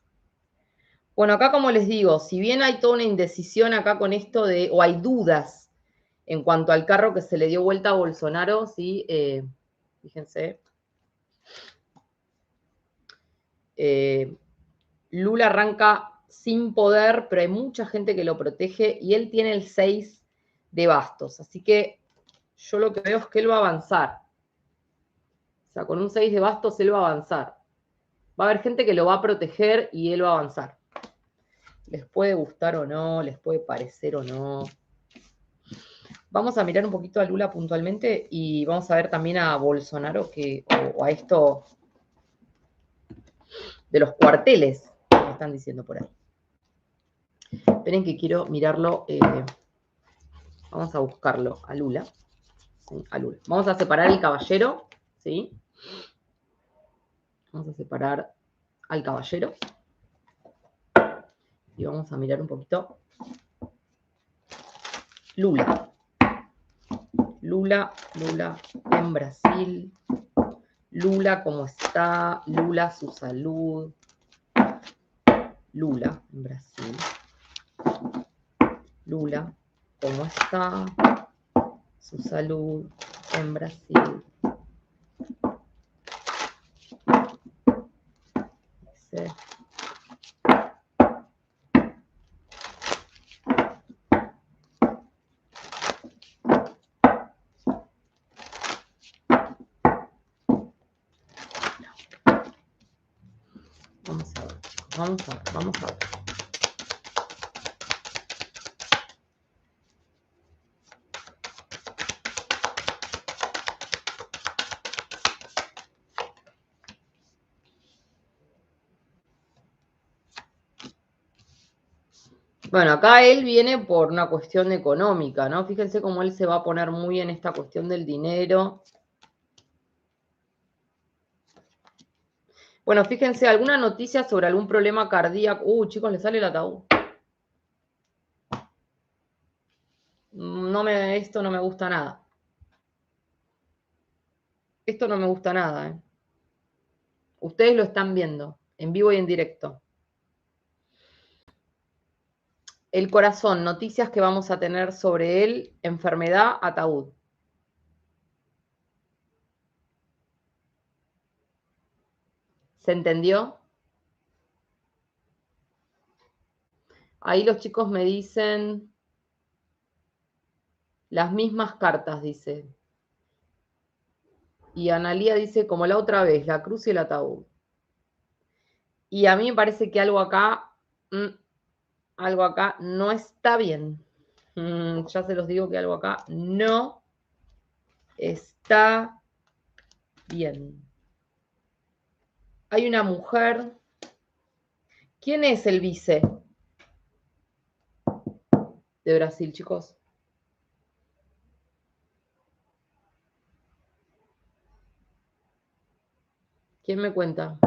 Bueno, acá como les digo, si bien hay toda una indecisión acá con esto de, o hay dudas en cuanto al carro que se le dio vuelta a Bolsonaro, ¿sí? Fíjense. Lula arranca sin poder, pero hay mucha gente que lo protege y él tiene el 6 de bastos. Así que yo lo que veo es que él va a avanzar. O sea, con un 6 de bastos él va a avanzar. Va a haber gente que lo va a proteger y él va a avanzar. Les puede gustar o no, les puede parecer o no. Vamos a mirar un poquito a Lula puntualmente y vamos a ver también a Bolsonaro o a esto de los cuarteles que me están diciendo por ahí. Esperen que quiero mirarlo. Vamos a buscarlo a Lula. ¿Sí? A Lula. Vamos a separar el caballero. ¿Sí? Vamos a separar al caballero. Y vamos a mirar un poquito. Lula. Lula en Brasil. Lula, ¿cómo está? Lula, su salud. Lula en Brasil. Lula, ¿cómo está? Su salud en Brasil. Dice. Vamos a ver, vamos a ver. Bueno, acá él viene por una cuestión económica, ¿no? Fíjense cómo él se va a poner muy en esta cuestión del dinero. Bueno, fíjense, alguna noticia sobre algún problema cardíaco. Chicos, le sale el ataúd. Esto no me gusta nada. Esto no me gusta nada, ¿eh? Ustedes lo están viendo, en vivo y en directo. El corazón, noticias que vamos a tener sobre él, enfermedad, ataúd. ¿Se entendió? Ahí los chicos me dicen las mismas cartas, dice. Y Analía dice, como la otra vez, la cruz y el ataúd. Y a mí me parece que algo acá no está bien. Ya se los digo que algo acá no está bien. Hay una mujer. ¿Quién es el vice de Brasil, chicos? ¿Quién me cuenta?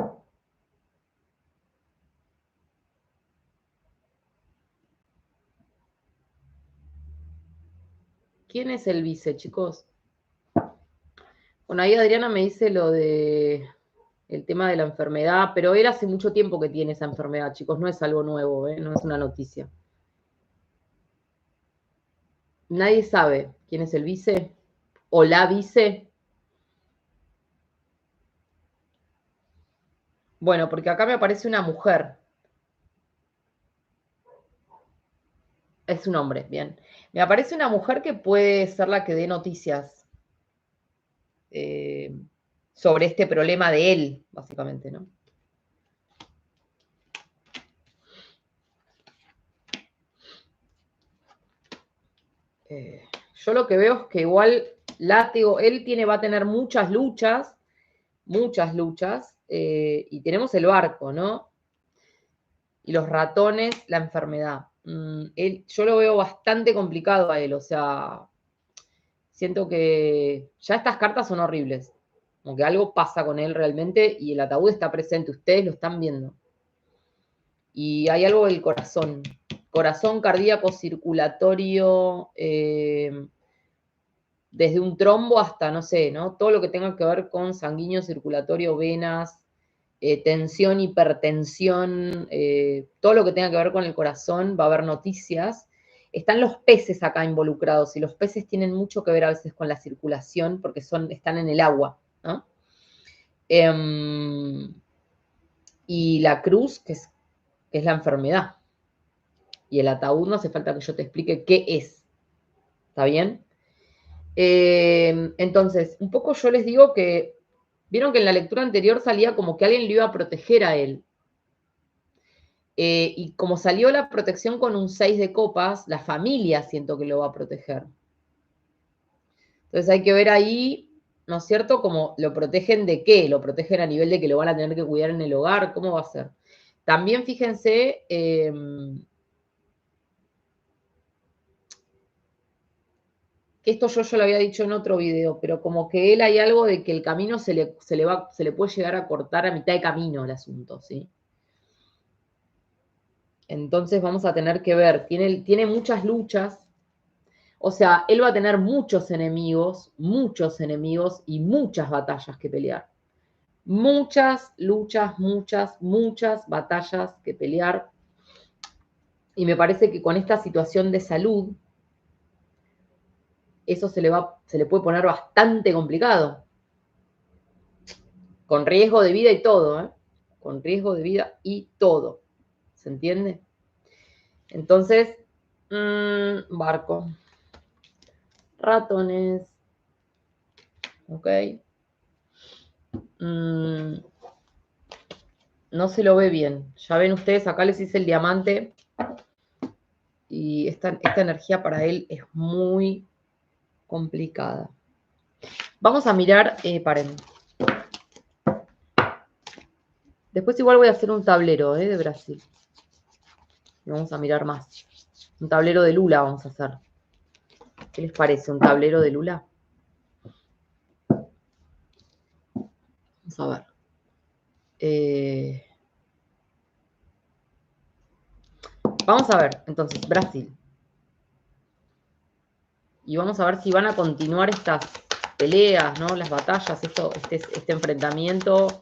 ¿Quién es el vice, chicos? Bueno, ahí Adriana me dice lo de el tema de la enfermedad, pero él hace mucho tiempo que tiene esa enfermedad, chicos, no es algo nuevo, no es una noticia. Nadie sabe quién es el vice o la vice. Bueno, porque acá me aparece una mujer. Es un hombre, bien. Me aparece una mujer que puede ser la que dé noticias sobre este problema de él, básicamente, ¿no? Yo lo que veo es que igual Látigo, va a tener muchas luchas, y tenemos el barco, ¿no? Y los ratones, la enfermedad. Yo lo veo bastante complicado a él, o sea, siento que ya estas cartas son horribles. Como que algo pasa con él realmente y el ataúd está presente, ustedes lo están viendo. Y hay algo del corazón. Corazón cardíaco, circulatorio, desde un trombo hasta, no sé, ¿no? Todo lo que tenga que ver con sanguíneo, circulatorio, venas, tensión, hipertensión, todo lo que tenga que ver con el corazón, va a haber noticias. Están los peces acá involucrados y los peces tienen mucho que ver a veces con la circulación porque están en el agua, ¿no? Y la cruz, que es la enfermedad. Y el ataúd no hace falta que yo te explique qué es. ¿Está bien? Entonces, un poco yo les digo que, vieron que en la lectura anterior salía como que alguien le iba a proteger a él. Y como salió la protección con un 6 de copas, la familia siento que lo va a proteger. Entonces hay que ver ahí, ¿no es cierto? Como lo protegen de qué, lo protegen a nivel de que lo van a tener que cuidar en el hogar, ¿cómo va a ser? También fíjense, que esto yo lo había dicho en otro video, pero como que él hay algo de que el camino se le puede llegar a cortar a mitad de camino el asunto, ¿sí? Entonces vamos a tener que ver, tiene muchas luchas, o sea, él va a tener muchos enemigos y muchas batallas que pelear. Muchas luchas, muchas batallas que pelear. Y me parece que con esta situación de salud, eso se le puede poner bastante complicado. Con riesgo de vida y todo, ¿eh? Con riesgo de vida y todo. ¿Se entiende? Entonces, barco. Ratones. Ok. No se lo ve bien. Ya ven ustedes, acá les hice el diamante. Y esta energía para él es muy complicada. Vamos a mirar, paren. Después igual voy a hacer un tablero de Brasil. Y vamos a mirar más. Un tablero de Lula vamos a hacer. ¿Qué les parece? ¿Un tablero de Lula? Vamos a ver. Vamos a ver, entonces, Brasil. Y vamos a ver si van a continuar estas peleas, ¿no? Las batallas, este enfrentamiento.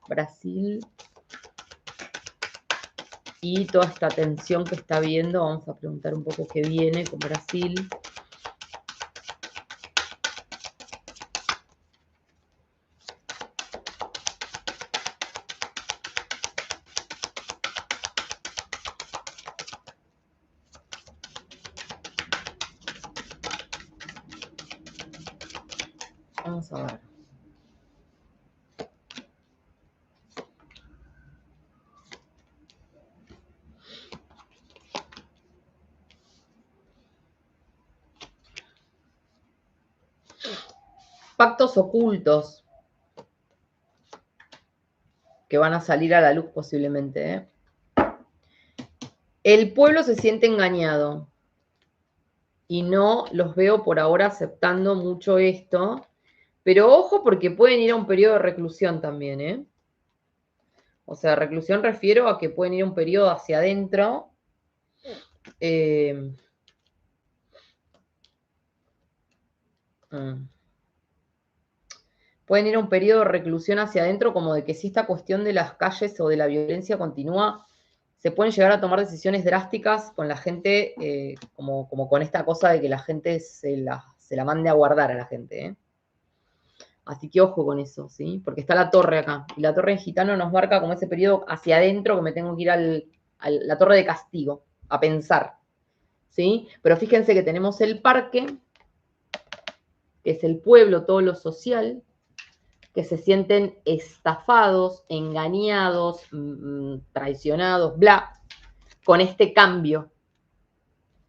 Brasil. Y toda esta tensión que está viendo, vamos a preguntar un poco qué viene con Brasil. Vamos a ver. Pactos ocultos que van a salir a la luz posiblemente, ¿eh? El pueblo se siente engañado y no los veo por ahora aceptando mucho esto, pero ojo porque pueden ir a un periodo de reclusión también, ¿eh? O sea, reclusión refiero a que pueden ir a un periodo hacia adentro. Pueden ir a un periodo de reclusión hacia adentro, como de que si esta cuestión de las calles o de la violencia continúa, se pueden llegar a tomar decisiones drásticas con la gente, como con esta cosa de que la gente se la mande a guardar a la gente, ¿eh? Así que ojo con eso, ¿sí? Porque está la torre acá. Y la torre en gitano nos marca como ese periodo hacia adentro que me tengo que ir a la torre de castigo, a pensar, ¿sí? Pero fíjense que tenemos el parque, que es el pueblo, todo lo social, que se sienten estafados, engañados, traicionados, bla, con este cambio,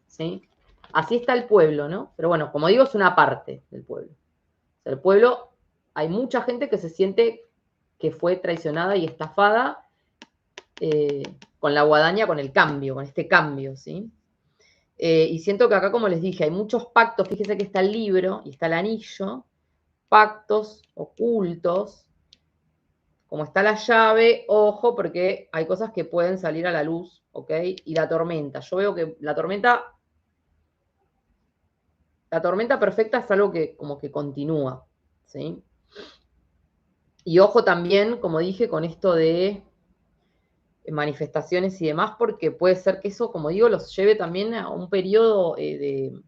¿sí? Así está el pueblo, ¿no? Pero bueno, como digo, es una parte del pueblo. O sea, el pueblo, hay mucha gente que se siente que fue traicionada y estafada con la guadaña, con el cambio, con este cambio, ¿sí? Y siento que acá, como les dije, hay muchos pactos. Fíjense que está el libro y está el anillo, pactos ocultos, como está la llave, ojo, porque hay cosas que pueden salir a la luz, ¿ok? Y la tormenta. Yo veo que la tormenta perfecta es algo que como que continúa, ¿sí? Y ojo también, como dije, con esto de manifestaciones y demás, porque puede ser que eso, como digo, los lleve también a un periodo de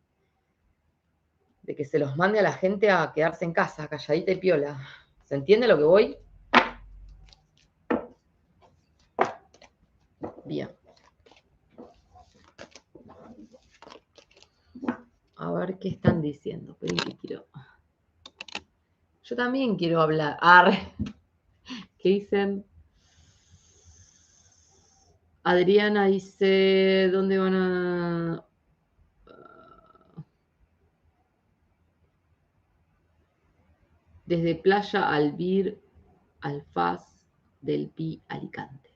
que se los mande a la gente a quedarse en casa, calladita y piola. ¿Se entiende lo que voy? Bien. A ver qué están diciendo. Yo también quiero hablar. ¿Qué dicen? Adriana dice, ¿dónde van a...? Desde Playa Albir, Alfaz, del Pi, Alicante.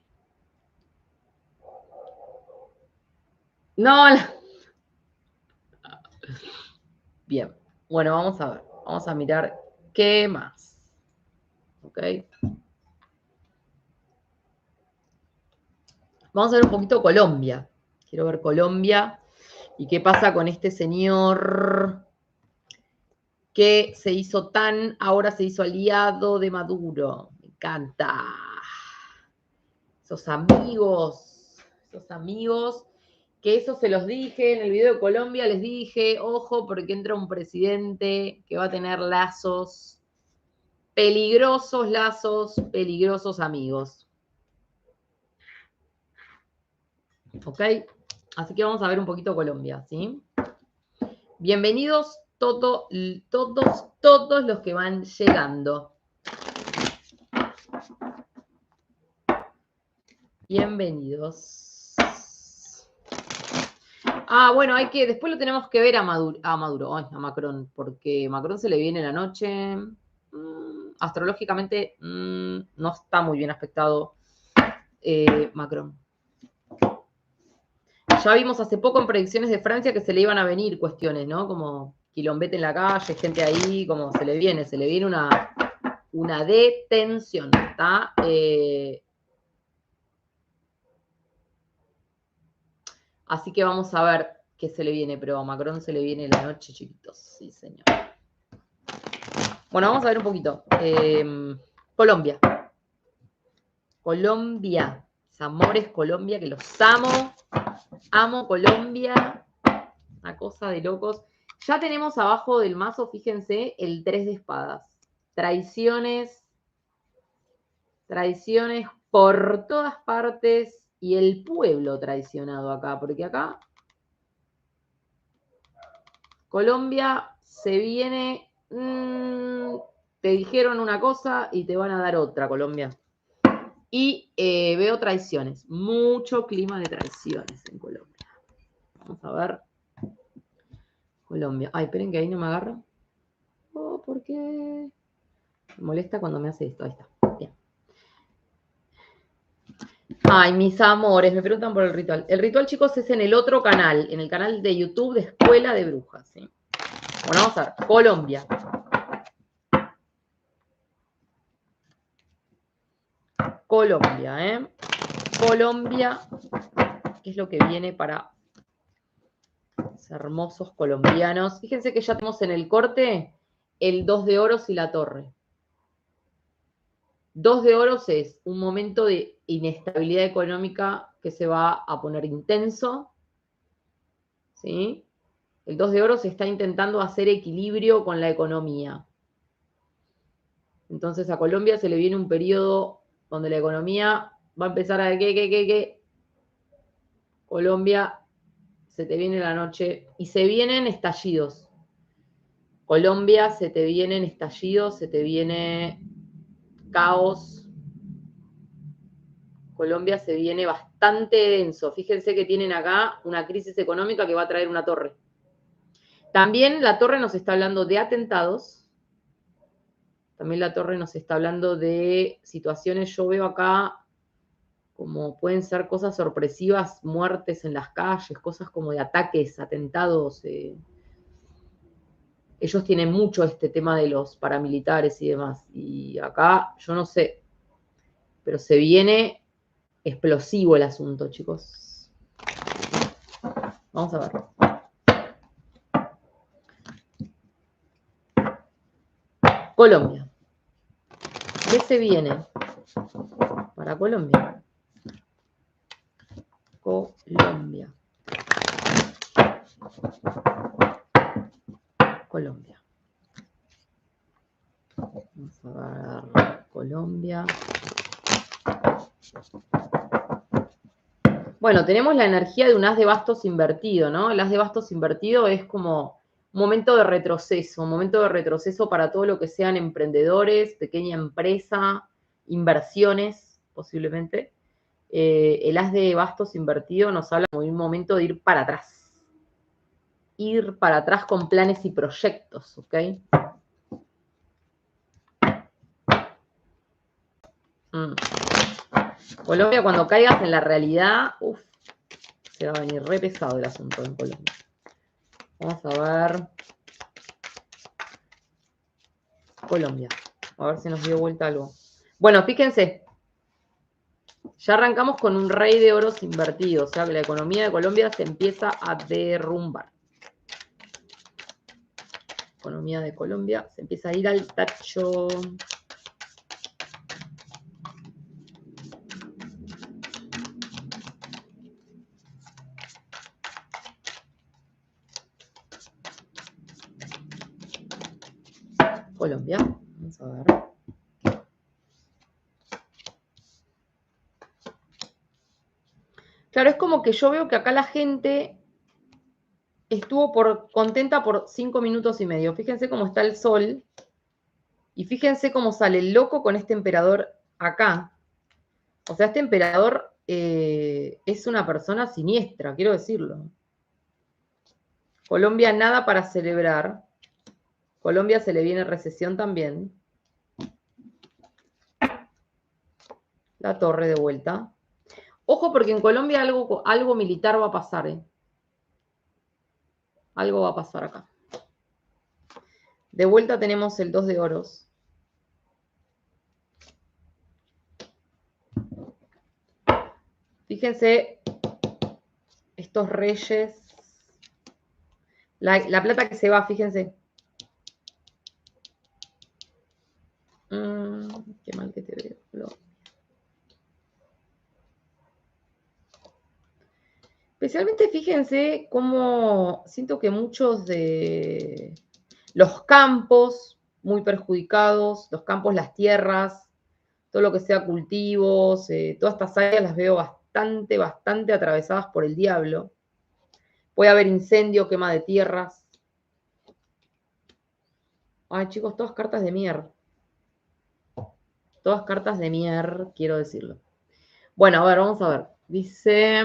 No, Bien. Bueno, vamos a ver. Vamos a mirar qué más. ¿Ok? Vamos a ver un poquito Colombia. Quiero ver Colombia y qué pasa con este señor que ahora se hizo aliado de Maduro. Me encanta. Esos amigos, que eso se los dije en el video de Colombia, les dije, ojo, porque entra un presidente que va a tener lazos, peligrosos amigos. ¿Ok? Así que vamos a ver un poquito Colombia, ¿sí? Bienvenidos todos los que van llegando. Bienvenidos. Bueno, después lo tenemos que ver a Macron, porque Macron se le viene la noche. Astrológicamente no está muy bien aspectado Macron. Ya vimos hace poco en predicciones de Francia que se le iban a venir cuestiones, ¿no? Como quilombete en la calle, gente ahí, como se le viene una detención, ¿está? Así que vamos a ver qué se le viene, pero a Macron se le viene la noche, chiquitos, sí, señor. Bueno, vamos a ver un poquito. Colombia. Colombia. Amores, Colombia, que los amo. Amo Colombia. Una cosa de locos. Ya tenemos abajo del mazo, fíjense, el 3 de espadas. Traiciones por todas partes y el pueblo traicionado acá, porque acá Colombia se viene, te dijeron una cosa y te van a dar otra, Colombia. Y veo traiciones, mucho clima de traiciones en Colombia. Vamos a ver. Colombia. Ay, esperen que ahí no me agarra. ¿Por qué? Me molesta cuando me hace esto. Ahí está. Bien. Ay, mis amores, me preguntan por el ritual. El ritual, chicos, es en el otro canal, en el canal de YouTube de Escuela de Brujas, ¿sí? Bueno, vamos a ver. Colombia. Colombia, ¿eh? Colombia, ¿qué es lo que viene para los hermosos colombianos? Fíjense que ya tenemos en el corte el 2 de oros y la torre. 2 de oros es un momento de inestabilidad económica que se va a poner intenso, ¿sí? El 2 de oros está intentando hacer equilibrio con la economía. Entonces a Colombia se le viene un periodo donde la economía va a empezar a... Colombia, se te viene la noche y se vienen estallidos. Colombia, se te vienen estallidos, se te viene caos. Colombia se viene bastante denso. Fíjense que tienen acá una crisis económica que va a traer una torre. También la torre nos está hablando de atentados. También la torre nos está hablando de situaciones, yo veo acá como pueden ser cosas sorpresivas, muertes en las calles, cosas como de ataques, atentados. Ellos tienen mucho este tema de los paramilitares y demás. Y acá, yo no sé, pero se viene explosivo el asunto, chicos. Vamos a ver. Colombia. ¿Qué se viene para Colombia? Colombia. Colombia. Vamos a ver. Colombia. Bueno, tenemos la energía de un as de bastos invertido, ¿no? El as de bastos invertido es como un momento de retroceso para todo lo que sean emprendedores, pequeña empresa, inversiones, posiblemente. El as de bastos invertido nos habla como de un momento de ir para atrás. Ir para atrás con planes y proyectos, ¿ok? Colombia, cuando caigas en la realidad, se va a venir re pesado el asunto en Colombia. Vamos a ver. Colombia. A ver si nos dio vuelta algo. Bueno, fíjense. Ya arrancamos con un rey de oros invertido. O sea que la economía de Colombia se empieza a derrumbar. La economía de Colombia se empieza a ir al tacho. Colombia. Vamos a ver. Claro, es como que yo veo que acá la gente estuvo contenta por 5 minutos y medio. Fíjense cómo está el sol. Y fíjense cómo sale el loco con este emperador acá. O sea, este emperador es una persona siniestra, quiero decirlo. Colombia nada para celebrar. Colombia se le viene recesión también. La torre de vuelta. Ojo porque en Colombia algo militar va a pasar. Algo va a pasar acá. De vuelta tenemos el 2 de oros. Fíjense estos reyes. La plata que se va, fíjense. Qué mal que te veo. Especialmente fíjense cómo siento que muchos de los campos muy perjudicados, los campos, las tierras, todo lo que sea cultivos, todas estas áreas las veo bastante atravesadas por el diablo. Puede haber incendio, quema de tierras. Ay, chicos, todas cartas de mier. Todas cartas de mier, quiero decirlo. Bueno, a ver, vamos a ver. Dice...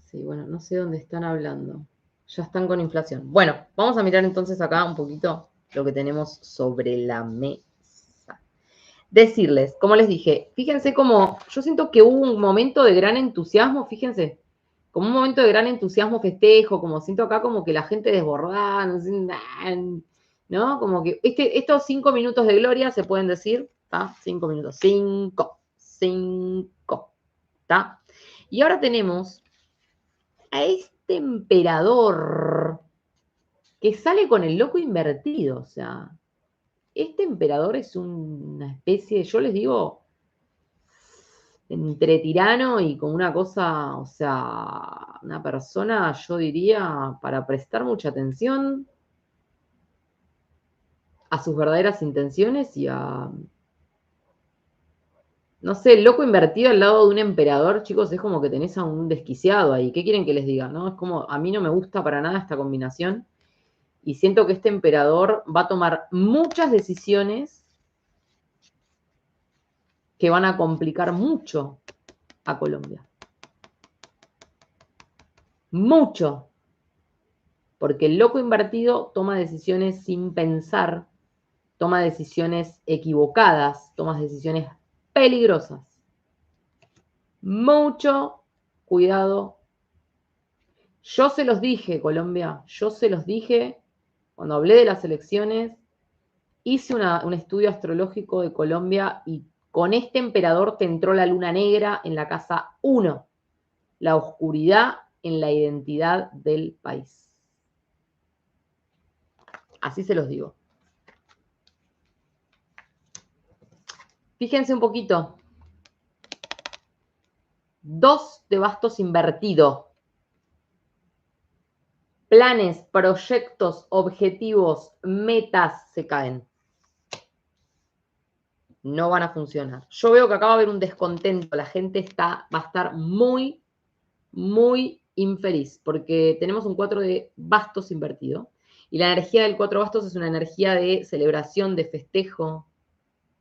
sí, bueno, no sé dónde están hablando. Ya están con inflación. Bueno, vamos a mirar entonces acá un poquito lo que tenemos sobre la mesa. Decirles, como les dije, fíjense cómo yo siento que hubo un momento de gran entusiasmo, fíjense, como un momento de gran entusiasmo, festejo, como siento acá como que la gente desbordada, ¿no? Como que estos 5 minutos de gloria se pueden decir, ¿está? 5 minutos, 5, ¿está? Y ahora tenemos a este emperador que sale con el loco invertido, o sea, este emperador es una especie, yo les digo, entre tirano y con una cosa, o sea, una persona, yo diría, para prestar mucha atención a sus verdaderas intenciones y a, no sé, el loco invertido al lado de un emperador, chicos, es como que tenés a un desquiciado ahí. ¿Qué quieren que les diga? ¿No? Es como, a mí no me gusta para nada esta combinación. Y siento que este emperador va a tomar muchas decisiones que van a complicar mucho a Colombia. Mucho. Porque el loco invertido toma decisiones sin pensar, toma decisiones equivocadas, toma decisiones peligrosas. Mucho cuidado. Yo se los dije, Colombia, yo se los dije cuando hablé de las elecciones, hice un estudio astrológico de Colombia y con este emperador te entró la luna negra en la casa 1, la oscuridad en la identidad del país. Así se los digo. Fíjense un poquito. 2 de bastos invertido. Planes, proyectos, objetivos, metas se caen. No van a funcionar. Yo veo que acá va a haber un descontento. La gente va a estar muy, muy infeliz porque tenemos un 4 de bastos invertido. Y la energía del 4 bastos es una energía de celebración, de festejo,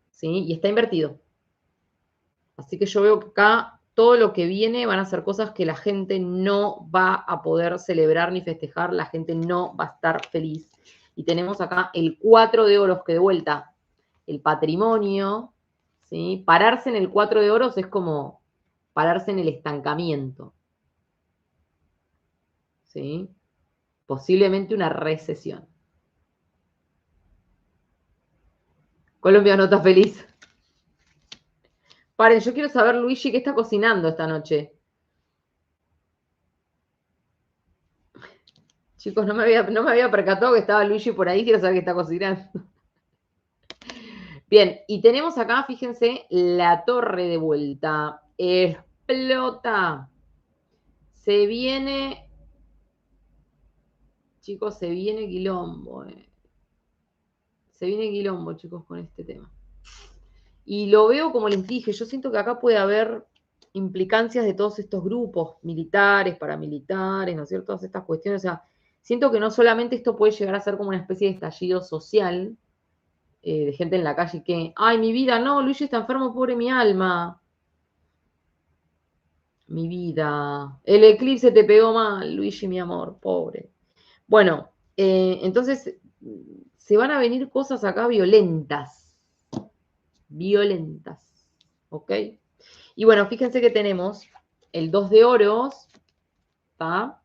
¿sí? Y está invertido. Así que yo veo que acá todo lo que viene van a ser cosas que la gente no va a poder celebrar ni festejar, la gente no va a estar feliz. Y tenemos acá el 4 de oros, que de vuelta, el patrimonio, ¿sí? Pararse en el 4 de oros es como pararse en el estancamiento, ¿sí? Posiblemente una recesión. Colombia no está feliz. Paren, yo quiero saber, Luigi, ¿qué está cocinando esta noche? Chicos, no me había percatado que estaba Luigi por ahí, quiero saber qué está cocinando. Bien, y tenemos acá, fíjense, la torre de vuelta. Explota. Se viene, chicos, se viene quilombo. Se viene quilombo, chicos, con este tema. Y lo veo, como les dije, yo siento que acá puede haber implicancias de todos estos grupos, militares, paramilitares, ¿no es cierto? Todas estas cuestiones. O sea, siento que no solamente esto puede llegar a ser como una especie de estallido social, de gente en la calle que, ay, mi vida, no, Luigi está enfermo, pobre mi alma. Mi vida. El eclipse te pegó mal, Luigi, mi amor, pobre. Bueno, entonces se van a venir cosas acá violentas. Violentas. ¿Ok? Y bueno, fíjense que tenemos el 2 de oros, ¿está?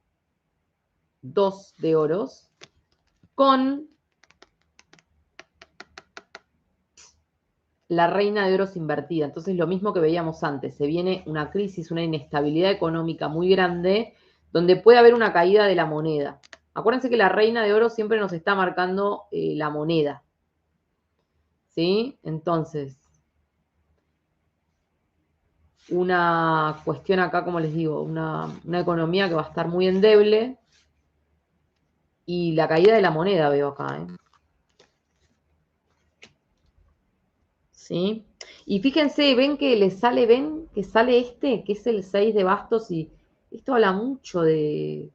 2 de oros, con la reina de oros invertida. Entonces, lo mismo que veíamos antes, se viene una crisis, una inestabilidad económica muy grande, donde puede haber una caída de la moneda. Acuérdense que la reina de oro siempre nos está marcando la moneda. ¿Sí? Entonces, una cuestión acá, como les digo, una economía que va a estar muy endeble y la caída de la moneda veo acá, ¿eh? ¿Sí? Y fíjense, ven que sale este, que es el 6 de bastos, y esto habla mucho de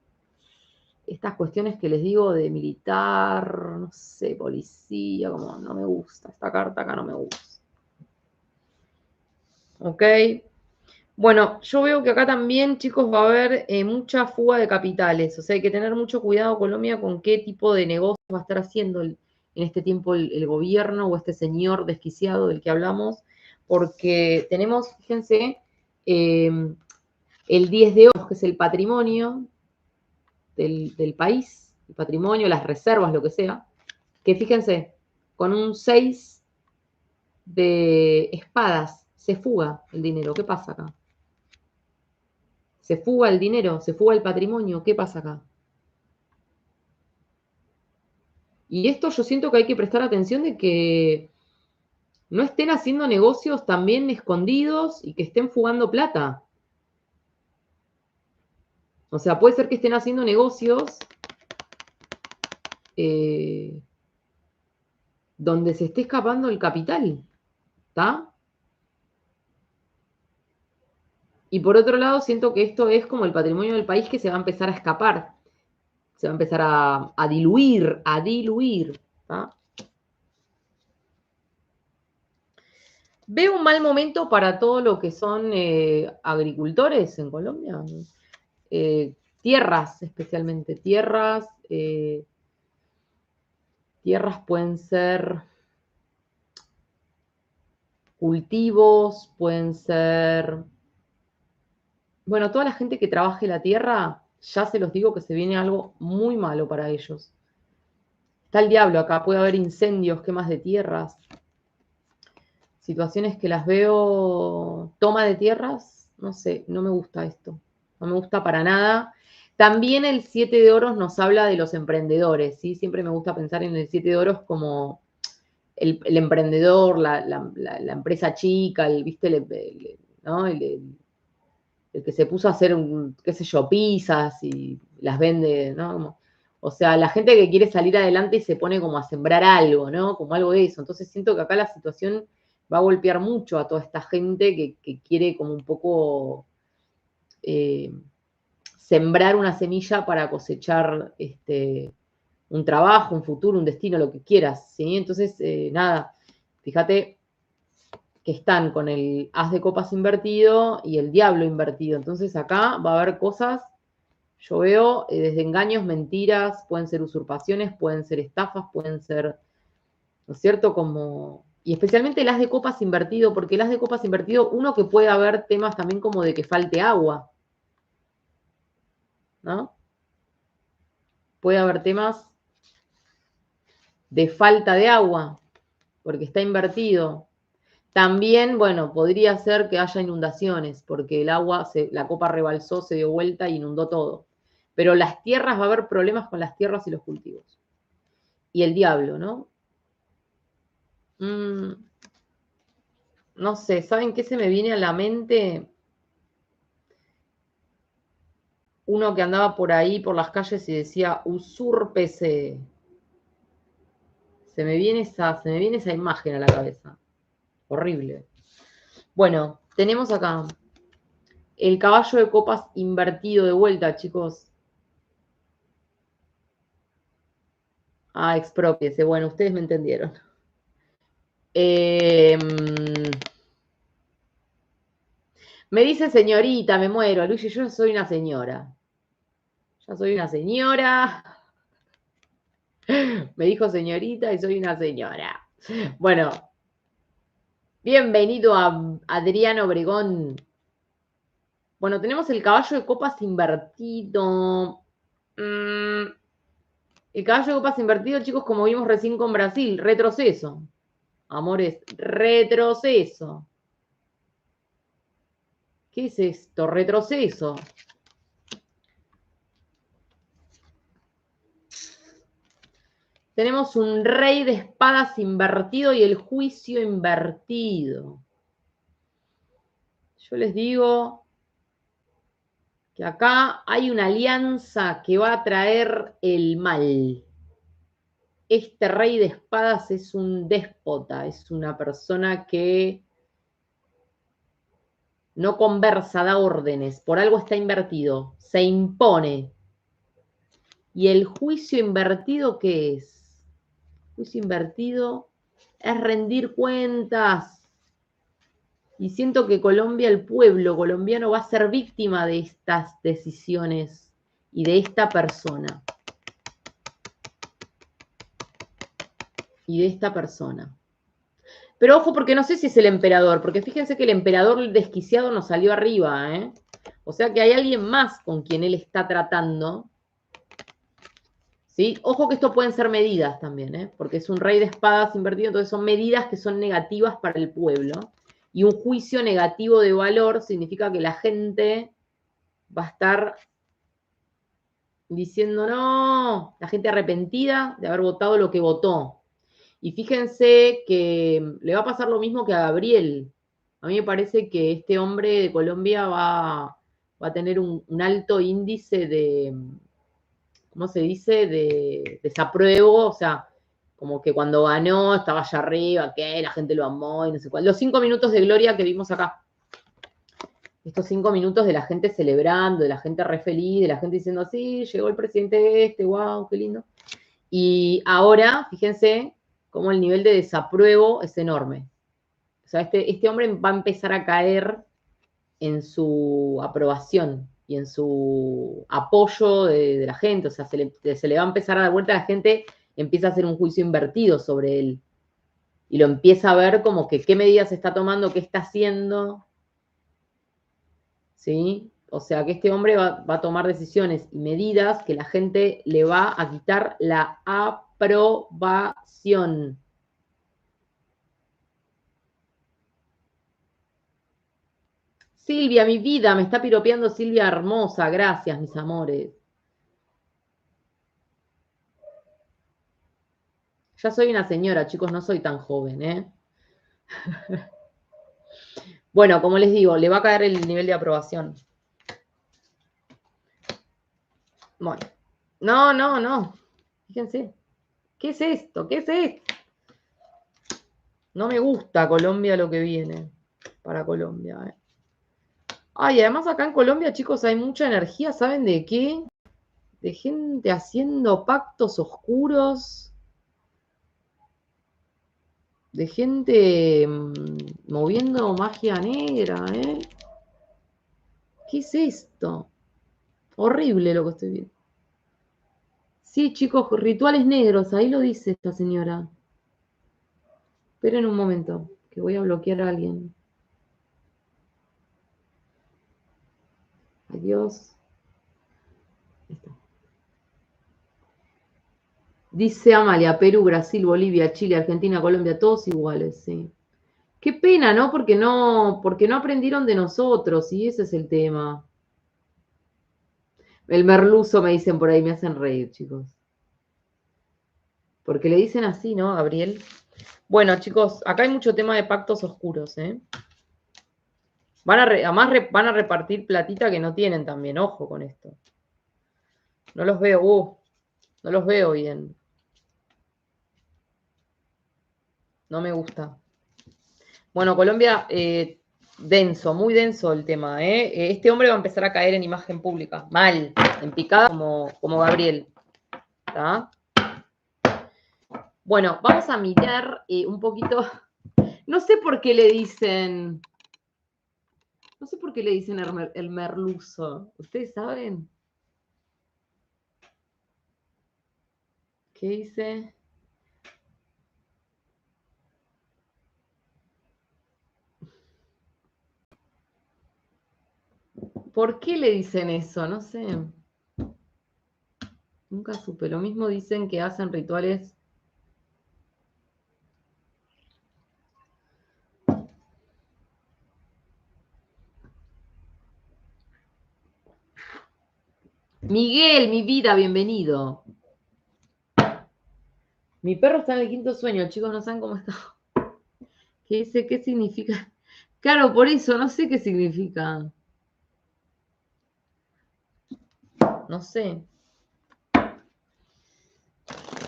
estas cuestiones que les digo de militar, no sé, policía, como no me gusta, esta carta acá no me gusta. ¿Ok? Bueno, yo veo que acá también, chicos, va a haber mucha fuga de capitales, o sea, hay que tener mucho cuidado, Colombia, con qué tipo de negocios va a estar haciendo en este tiempo el gobierno o este señor desquiciado del que hablamos, porque tenemos, fíjense, el 10 de oro, que es el patrimonio del país, el patrimonio, las reservas, lo que sea, que fíjense, con un 6 de espadas se fuga el dinero. ¿Qué pasa acá? Se fuga el dinero, se fuga el patrimonio. ¿Qué pasa acá? Y esto yo siento que hay que prestar atención de que no estén haciendo negocios también escondidos y que estén fugando plata. O sea, puede ser que estén haciendo negocios donde se esté escapando el capital. ¿Está? Y por otro lado, siento que esto es como el patrimonio del país que se va a empezar a escapar. Se va a empezar a diluir, a diluir. ¿Está? Veo un mal momento para todo lo que son agricultores en Colombia. Tierras, especialmente. Tierras pueden ser cultivos, pueden ser... Bueno, toda la gente que trabaje la tierra, ya se los digo que se viene algo muy malo para ellos. Está el diablo acá, puede haber incendios, quemas de tierras, situaciones que las veo, toma de tierras, no sé, no me gusta esto, no me gusta para nada. También el 7 de oros nos habla de los emprendedores, ¿sí? Siempre me gusta pensar en el 7 de oros como el emprendedor, la empresa chica, ¿viste? ¿No? El que se puso a hacer, qué sé yo, pizzas y las vende, ¿no? O sea, la gente que quiere salir adelante y se pone como a sembrar algo, ¿no? Como algo de eso. Entonces siento que acá la situación va a golpear mucho a toda esta gente que quiere como un poco sembrar una semilla para cosechar un trabajo, un futuro, un destino, lo que quieras, ¿sí? Entonces, nada, fíjate que están con el as de copas invertido y el diablo invertido. Entonces acá va a haber cosas, yo veo desde engaños, mentiras, pueden ser usurpaciones, pueden ser estafas, pueden ser, ¿no es cierto? Como... Y especialmente el as de copas invertido, porque el as de copas invertido, uno que puede haber temas también como de que falte agua, ¿no? Puede haber temas de falta de agua, porque está invertido. También, bueno, podría ser que haya inundaciones, porque el agua, la copa rebalsó, se dio vuelta y inundó todo. Pero las tierras, va a haber problemas con las tierras y los cultivos. Y el diablo, ¿no? No sé, ¿saben qué se me viene a la mente? Uno que andaba por ahí, por las calles y decía, usúrpese. Se me viene esa imagen a la cabeza. Horrible. Bueno, tenemos acá el caballo de copas invertido de vuelta, chicos. Ah, expropiese. Bueno, ustedes me entendieron. Me dice señorita, me muero. Luigi, yo soy una señora. Ya soy una señora. Me dijo señorita y soy una señora. Bueno, bienvenido a Adriano Obregón. Bueno, tenemos el caballo de copas invertido. El caballo de copas invertido, chicos, como vimos recién con Brasil, retroceso. Amores, retroceso. ¿Qué es esto? Retroceso. Tenemos un rey de espadas invertido y el juicio invertido. Yo les digo que acá hay una alianza que va a traer el mal. Este rey de espadas es un déspota, es una persona que no conversa, da órdenes, por algo está invertido, se impone. ¿Y el juicio invertido qué es? Juicio invertido es rendir cuentas. Y siento que Colombia, el pueblo colombiano va a ser víctima de estas decisiones y de esta persona. Y de esta persona. Pero ojo, porque no sé si es el emperador, porque fíjense que el emperador desquiciado nos salió arriba, ¿eh? O sea que hay alguien más con quien él está tratando. ¿Sí? Ojo que esto pueden ser medidas también, ¿eh? Porque es un rey de espadas invertido, entonces son medidas que son negativas para el pueblo. Y un juicio negativo de valor significa que la gente va a estar diciendo no, la gente arrepentida de haber votado lo que votó. Y fíjense que le va a pasar lo mismo que a Gabriel. A mí me parece que este hombre de Colombia va a tener un alto índice de, ¿cómo se dice?, de desapruebo, o sea, como que cuando ganó estaba allá arriba, que la gente lo amó y no sé cuál. Los 5 minutos de gloria que vimos acá. Estos 5 minutos de la gente celebrando, de la gente re feliz, de la gente diciendo, sí, llegó el presidente este, wow, qué lindo. Y ahora, fíjense cómo el nivel de desapruebo es enorme. O sea, este hombre va a empezar a caer en su aprobación y en su apoyo de la gente. O sea, se le va a empezar a dar vuelta a la gente, empieza a hacer un juicio invertido sobre él. Y lo empieza a ver como que qué medidas está tomando, qué está haciendo. ¿Sí? O sea, que este hombre va a tomar decisiones y medidas que la gente le va a quitar la aprobación. Silvia, mi vida, me está piropeando Silvia hermosa. Gracias, mis amores. Ya soy una señora, chicos, no soy tan joven, ¿eh? Bueno, como les digo, le va a caer el nivel de aprobación. Bueno. No, no, no. Fíjense. ¿Qué es esto? ¿Qué es esto? No me gusta Colombia lo que viene para Colombia, ¿eh? Ay, además acá en Colombia, chicos, hay mucha energía, ¿saben de qué? De gente haciendo pactos oscuros, de gente moviendo magia negra, ¿eh? ¿Qué es esto? Horrible lo que estoy viendo. Sí, chicos, rituales negros, ahí lo dice esta señora. Esperen un momento, que voy a bloquear a alguien. Adiós. Dice Amalia, Perú, Brasil, Bolivia, Chile, Argentina, Colombia, todos iguales, sí. Qué pena, ¿no? Porque no aprendieron de nosotros, y ese es el tema. El merluzo me dicen por ahí, me hacen reír, chicos. Porque le dicen así, ¿no, Gabriel? Bueno, chicos, acá hay mucho tema de pactos oscuros, ¿eh? Además van a repartir platita que no tienen también, ojo con esto. No los veo, no los veo bien. No me gusta. Bueno, Colombia, denso, muy denso el tema, ¿eh? Este hombre va a empezar a caer en imagen pública, mal, en picada como Gabriel. ¿Tá? Bueno, vamos a mirar un poquito. No sé por qué le dicen. No sé por qué le dicen el merluzo. ¿Ustedes saben? ¿Qué dice? ¿Por qué le dicen eso? No sé. Nunca supe. Lo mismo dicen que hacen rituales. Miguel, mi vida, bienvenido. Mi perro está en el quinto sueño, chicos, no saben cómo está. ¿Qué dice? ¿Qué significa? Claro, por eso, no sé qué significa. No sé.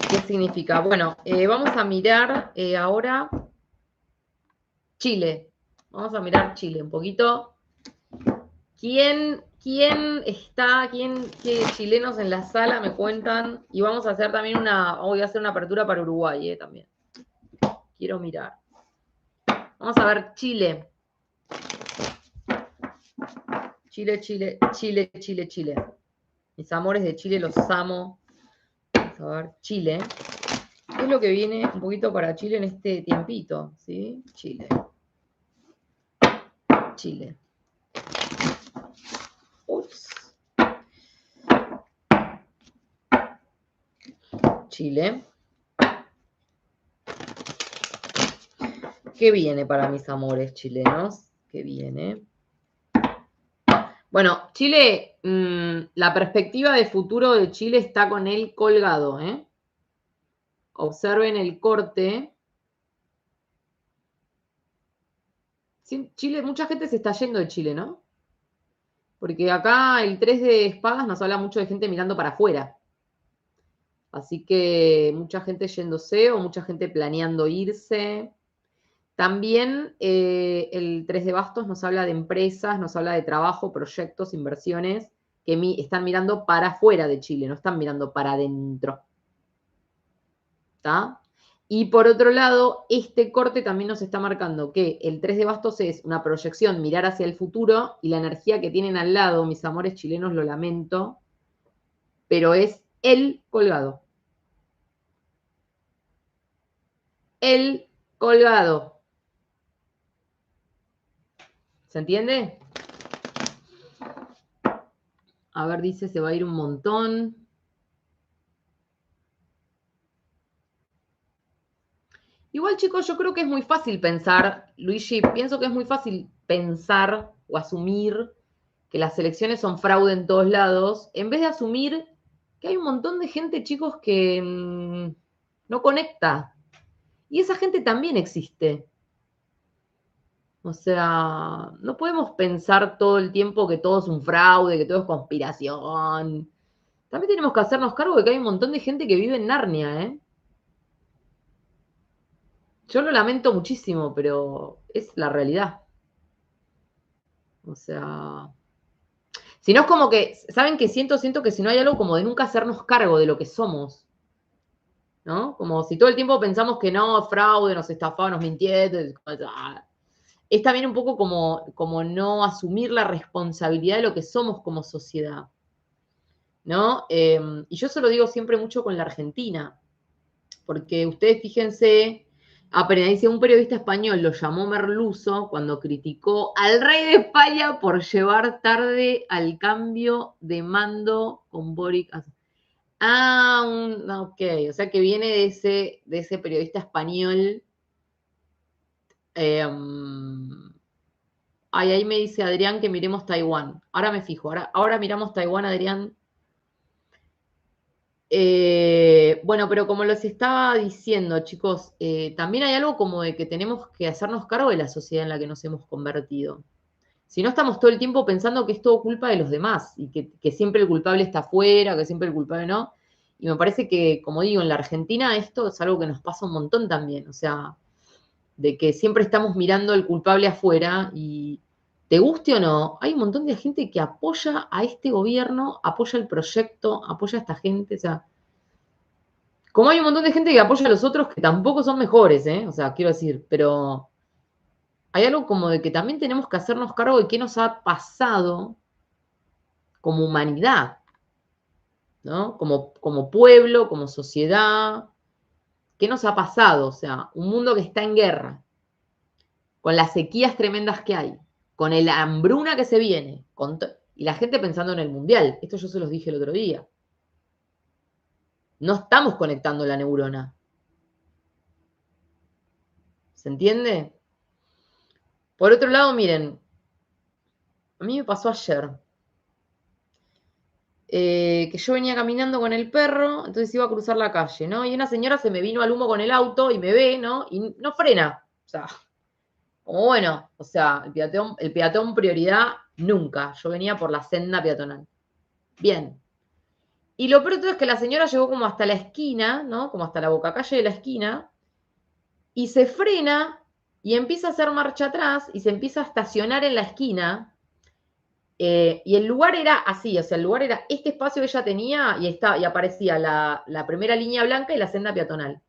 ¿Qué significa? Bueno, vamos a mirar ahora Chile. Vamos a mirar Chile un poquito. ¿Qué chilenos en la sala me cuentan? Y vamos a hacer también voy a hacer una apertura para Uruguay también. Quiero mirar. Vamos a ver Chile. Chile, Chile, Chile, Chile, Chile. Mis amores de Chile, los amo. Vamos a ver Chile. ¿Qué es lo que viene un poquito para Chile en este tiempito? ¿Sí? Chile. Chile. Ups. Chile. ¿Qué viene para mis amores chilenos? ¿Qué viene? Bueno, Chile, la perspectiva de futuro de Chile está con él colgado, ¿eh? Observen el corte. Chile, mucha gente se está yendo de Chile, ¿no? Porque acá el 3 de espadas nos habla mucho de gente mirando para afuera. Así que mucha gente yéndose o mucha gente planeando irse. También el 3 de bastos nos habla de empresas, nos habla de trabajo, proyectos, inversiones que están mirando para afuera de Chile, no están mirando para adentro. ¿Está? Y por otro lado, este corte también nos está marcando que el 3 de bastos es una proyección, mirar hacia el futuro, y la energía que tienen al lado, mis amores chilenos, lo lamento, pero es el colgado. El colgado. ¿Se entiende? A ver, dice, se va a ir un montón. Igual, chicos, yo creo que es muy fácil pensar, Luigi, pienso que es muy fácil pensar o asumir que las elecciones son fraude en todos lados, en vez de asumir que hay un montón de gente, chicos, que no conecta. Y esa gente también existe. O sea, no podemos pensar todo el tiempo que todo es un fraude, que todo es conspiración. También tenemos que hacernos cargo de que hay un montón de gente que vive en Narnia, ¿eh? Yo lo lamento muchísimo, pero es la realidad. O sea, si no es como que, ¿saben qué siento que si no hay algo como de nunca hacernos cargo de lo que somos, ¿no? Como si todo el tiempo pensamos que no, fraude, nos estafaron, nos mintieron. Es también un poco como no asumir la responsabilidad de lo que somos como sociedad, ¿no? Y yo se lo digo siempre mucho con la Argentina, porque ustedes fíjense, pero dice, un periodista español lo llamó merluzo cuando criticó al rey de España por llevar tarde al cambio de mando con Boric. Ok, o sea que viene de ese periodista español. Ahí me dice Adrián que miremos Taiwán. Ahora me fijo, ahora miramos Taiwán, Adrián. Bueno, pero como les estaba diciendo, chicos, también hay algo como de que tenemos que hacernos cargo de la sociedad en la que nos hemos convertido. Si no, estamos todo el tiempo pensando que es todo culpa de los demás y que siempre el culpable está afuera, que siempre el culpable no. Y me parece que, como digo, en la Argentina esto es algo que nos pasa un montón también. O sea, de que siempre estamos mirando el culpable afuera y te guste o no, hay un montón de gente que apoya a este gobierno, apoya el proyecto, apoya a esta gente. O sea, como hay un montón de gente que apoya a los otros que tampoco son mejores, ¿eh? O sea, quiero decir, pero hay algo como de que también tenemos que hacernos cargo de qué nos ha pasado como humanidad, ¿no? Como pueblo, como sociedad, ¿qué nos ha pasado? O sea, un mundo que está en guerra, con las sequías tremendas que hay, con la hambruna que se viene, y la gente pensando en el mundial. Esto yo se los dije el otro día. No estamos conectando la neurona. ¿Se entiende? Por otro lado, miren, a mí me pasó ayer. Que yo venía caminando con el perro, entonces iba a cruzar la calle, ¿no? Y una señora se me vino al humo con el auto y me ve, ¿no? Y no frena. O sea, como bueno, o sea, el peatón prioridad nunca. Yo venía por la senda peatonal. Bien. Y lo peor de todo es que la señora llegó como hasta la esquina, ¿no? Como hasta la bocacalle de la esquina, y se frena y empieza a hacer marcha atrás y se empieza a estacionar en la esquina. Y el lugar era así, o sea, el lugar era este espacio que ella tenía y aparecía la primera línea blanca y la senda peatonal.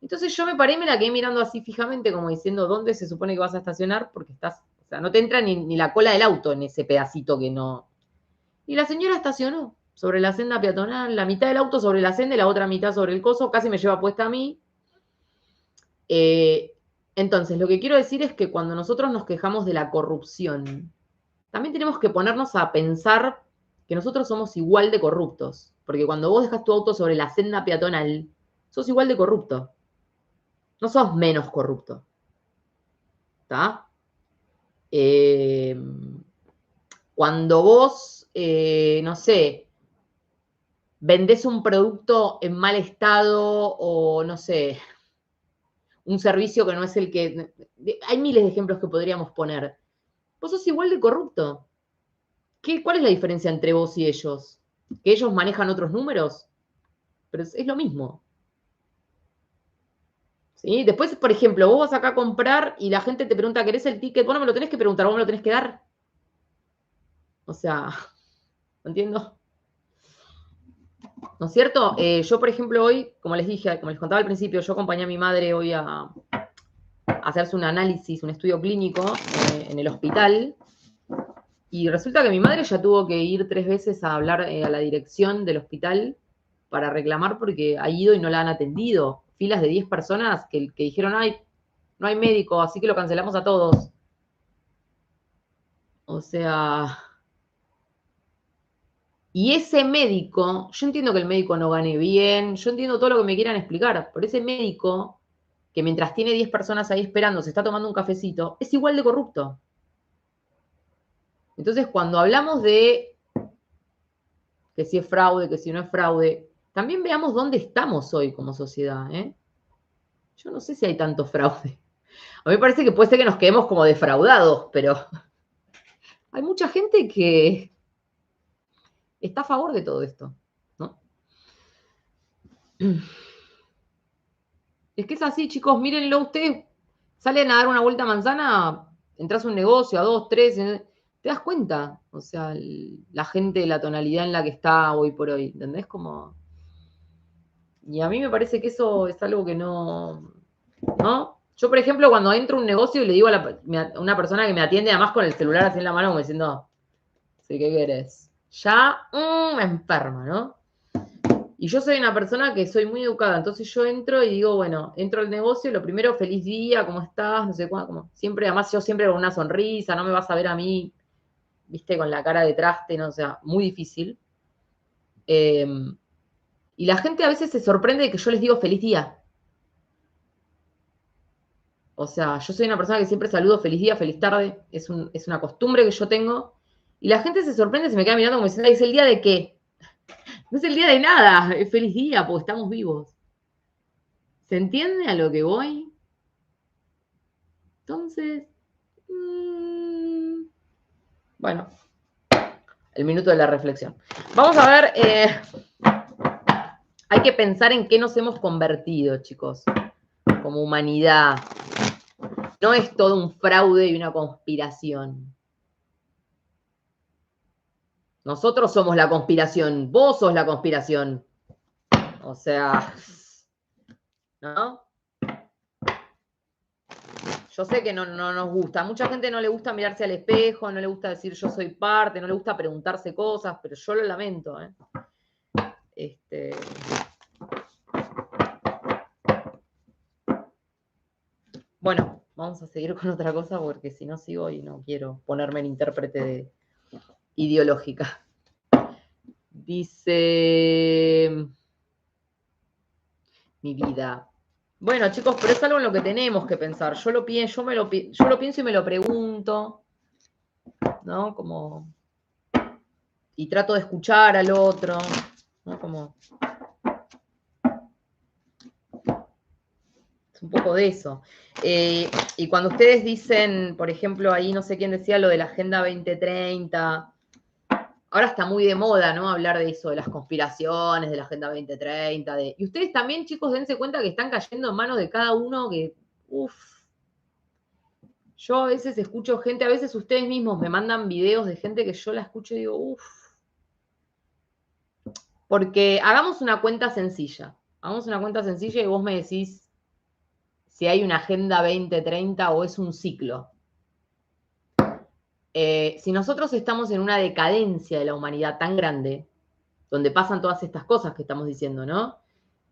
Entonces yo me paré y me la quedé mirando así fijamente, como diciendo, ¿dónde se supone que vas a estacionar? Porque estás, o sea, no te entra ni la cola del auto en ese pedacito que no. Y la señora estacionó sobre la senda peatonal, la mitad del auto sobre la senda y la otra mitad sobre el coso, casi me lleva puesta a mí. Eh, entonces, lo que quiero decir es que cuando nosotros nos quejamos de la corrupción, también tenemos que ponernos a pensar que nosotros somos igual de corruptos. Porque cuando vos dejas tu auto sobre la senda peatonal, sos igual de corrupto. No sos menos corrupto. ¿Está? Eh, Cuando vos, no sé, vendés un producto en mal estado o, no sé, un servicio que no es el que... Hay miles de ejemplos que podríamos poner. Vos sos igual de corrupto. ¿Cuál es la diferencia entre vos y ellos? ¿Que ellos manejan otros números? Pero es lo mismo. ¿Sí? Después, por ejemplo, vos vas acá a comprar y la gente te pregunta, ¿querés el ticket? Vos no me lo tenés que preguntar, vos me lo tenés que dar. O sea, ¿no entiendo? ¿No es cierto? Yo, por ejemplo, hoy, como les dije, como les contaba al principio, yo acompañé a mi madre hoy a hacerse un análisis, un estudio clínico en el hospital. Y resulta que mi madre ya tuvo que ir 3 veces a hablar a la dirección del hospital para reclamar porque ha ido y no la han atendido. Filas de 10 personas que dijeron, ay, no hay médico, así que lo cancelamos a todos. O sea, y ese médico, yo entiendo que el médico no gane bien, yo entiendo todo lo que me quieran explicar, pero ese médico, que mientras tiene 10 personas ahí esperando, se está tomando un cafecito, es igual de corrupto. Entonces, cuando hablamos de que si es fraude, que si no es fraude, también veamos dónde estamos hoy como sociedad. Yo no sé si hay tanto fraude. A mí me parece que puede ser que nos quedemos como defraudados, pero hay mucha gente que está a favor de todo esto, ¿no? Es que es así, chicos, mírenlo ustedes, salen a dar una vuelta a manzana, entras a un negocio, a 2, 3, te das cuenta, o sea, la gente, la tonalidad en la que está hoy por hoy, ¿entendés? Como... Y a mí me parece que eso es algo que no, ¿no? Yo, por ejemplo, cuando entro a un negocio y le digo a una persona que me atiende, además con el celular así en la mano, como diciendo, sí, ¿qué querés? Ya me enferma, ¿no? Y yo soy una persona que soy muy educada, entonces yo entro y digo, bueno, entro al negocio, lo primero, feliz día, ¿cómo estás? No sé cuándo, como siempre, además yo siempre con una sonrisa, no me vas a ver a mí, viste, con la cara de traste, no, o sea, muy difícil. Eh, y la gente a veces se sorprende de que yo les digo feliz día. O sea, yo soy una persona que siempre saludo feliz día, feliz tarde, es una costumbre que yo tengo. Y la gente se sorprende, se me queda mirando como diciendo, ¿es el día de qué? No es el día de nada, es feliz día, porque estamos vivos. ¿Se entiende a lo que voy? Entonces, bueno, el minuto de la reflexión. Vamos a ver, hay que pensar en qué nos hemos convertido, chicos, como humanidad. No es todo un fraude y una conspiración. Nosotros somos la conspiración, vos sos la conspiración. O sea, ¿no? Yo sé que no nos gusta. A mucha gente no le gusta mirarse al espejo, no le gusta decir yo soy parte, no le gusta preguntarse cosas, pero yo lo lamento. Bueno, vamos a seguir con otra cosa porque si no sigo y no quiero ponerme en intérprete ideológica. Dice mi vida. Bueno, chicos, pero es algo en lo que tenemos que pensar. Yo lo pienso y me lo pregunto, ¿no? Como, y trato de escuchar al otro, ¿no? Como, es un poco de eso. Y cuando ustedes dicen, por ejemplo, ahí no sé quién decía lo de la Agenda 2030, ahora está muy de moda, ¿no? Hablar de eso, de las conspiraciones, de la Agenda 2030. Y ustedes también, chicos, dense cuenta que están cayendo en manos de cada uno que, yo a veces escucho gente, a veces ustedes mismos me mandan videos de gente que yo la escucho y digo, porque hagamos una cuenta sencilla. Hagamos una cuenta sencilla y vos me decís si hay una Agenda 2030 o es un ciclo. Si nosotros estamos en una decadencia de la humanidad tan grande, donde pasan todas estas cosas que estamos diciendo, ¿no?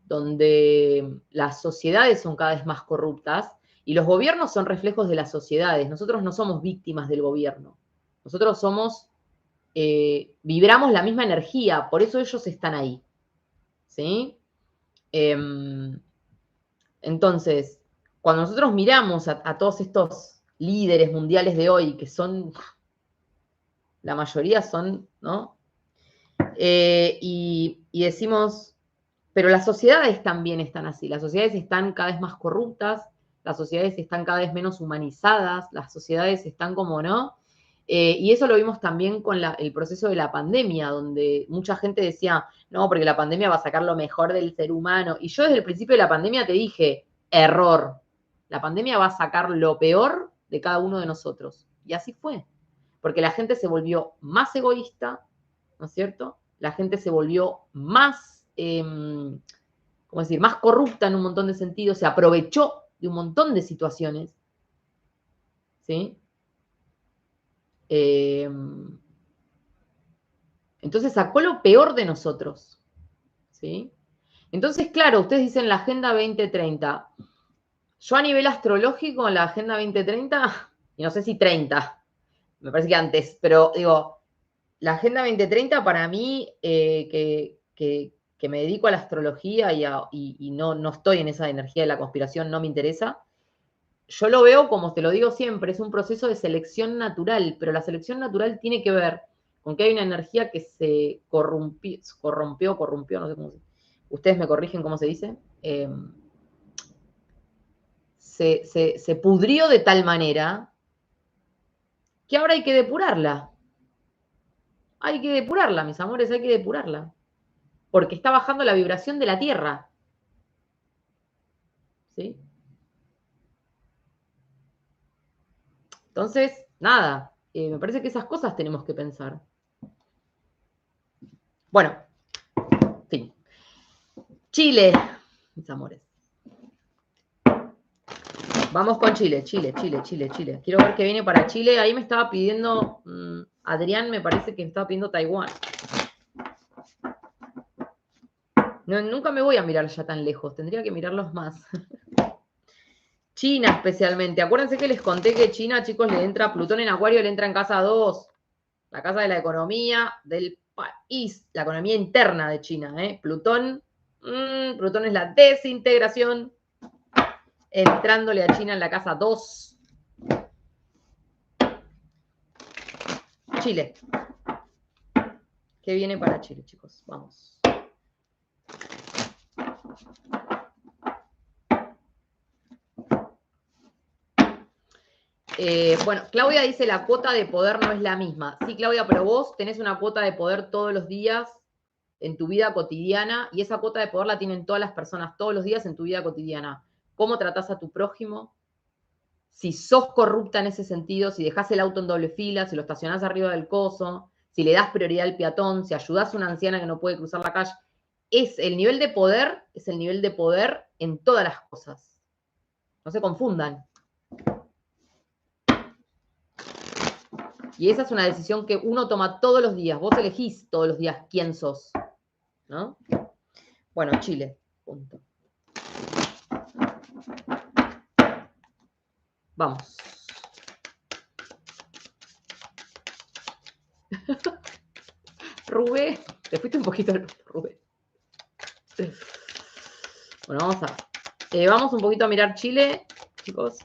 Donde las sociedades son cada vez más corruptas y los gobiernos son reflejos de las sociedades. Nosotros no somos víctimas del gobierno. Nosotros somos, vibramos la misma energía, por eso ellos están ahí. ¿Sí? Entonces, cuando nosotros miramos a todos estos líderes mundiales de hoy, que son, la mayoría son, ¿no? Y decimos, pero las sociedades también están así, las sociedades están cada vez más corruptas, las sociedades están cada vez menos humanizadas, las sociedades están como, ¿no? Y eso lo vimos también con el proceso de la pandemia, donde mucha gente decía, no, porque la pandemia va a sacar lo mejor del ser humano. Y yo desde el principio de la pandemia te dije, error, la pandemia va a sacar lo peor de cada uno de nosotros. Y así fue, porque la gente se volvió más egoísta, ¿no es cierto? La gente se volvió más ¿cómo decir?, más corrupta en un montón de sentidos, se aprovechó de un montón de situaciones, ¿sí? Entonces sacó lo peor de nosotros, ¿sí? Entonces, claro, ustedes dicen la Agenda 2030. Yo a nivel astrológico, en la Agenda 2030, y no sé si 30, me parece que antes, pero digo, la Agenda 2030 para mí, que me dedico a la astrología y no estoy en esa energía de la conspiración, no me interesa, yo lo veo como te lo digo siempre, es un proceso de selección natural, pero la selección natural tiene que ver con que hay una energía que se corrompió, no sé cómo se dice. Ustedes me corrigen cómo se dice. Se pudrió de tal manera que ahora hay que depurarla. Hay que depurarla, mis amores, hay que depurarla. Porque está bajando la vibración de la Tierra. ¿Sí? Entonces, nada, me parece que esas cosas tenemos que pensar. Bueno, fin. Chile, mis amores. Vamos con Chile. Quiero ver qué viene para Chile. Ahí me estaba pidiendo, Adrián me parece que me estaba pidiendo Taiwán. No, nunca me voy a mirar ya tan lejos, tendría que mirarlos más. China especialmente. Acuérdense que les conté que China, chicos, le entra Plutón en Acuario, le entra en casa 2. La casa de la economía del país, la economía interna de China. Plutón es la desintegración, entrándole a China en la casa 2. Chile. ¿Qué viene para Chile, chicos? Vamos. Bueno, Claudia dice la cuota de poder no es la misma. Sí, Claudia, pero vos tenés una cuota de poder todos los días en tu vida cotidiana y esa cuota de poder la tienen todas las personas todos los días en tu vida cotidiana. ¿Cómo tratás a tu prójimo? Si sos corrupta en ese sentido, si dejás el auto en doble fila, si lo estacionás arriba del coso, si le das prioridad al peatón, si ayudás a una anciana que no puede cruzar la calle, es el nivel de poder en todas las cosas. No se confundan. Y esa es una decisión que uno toma todos los días. Vos elegís todos los días quién sos, ¿no? Bueno, Chile. Punto. Vamos. Rubén, te fuiste un poquito, Rubén. Bueno, vamos a ver. Vamos un poquito a mirar Chile, chicos.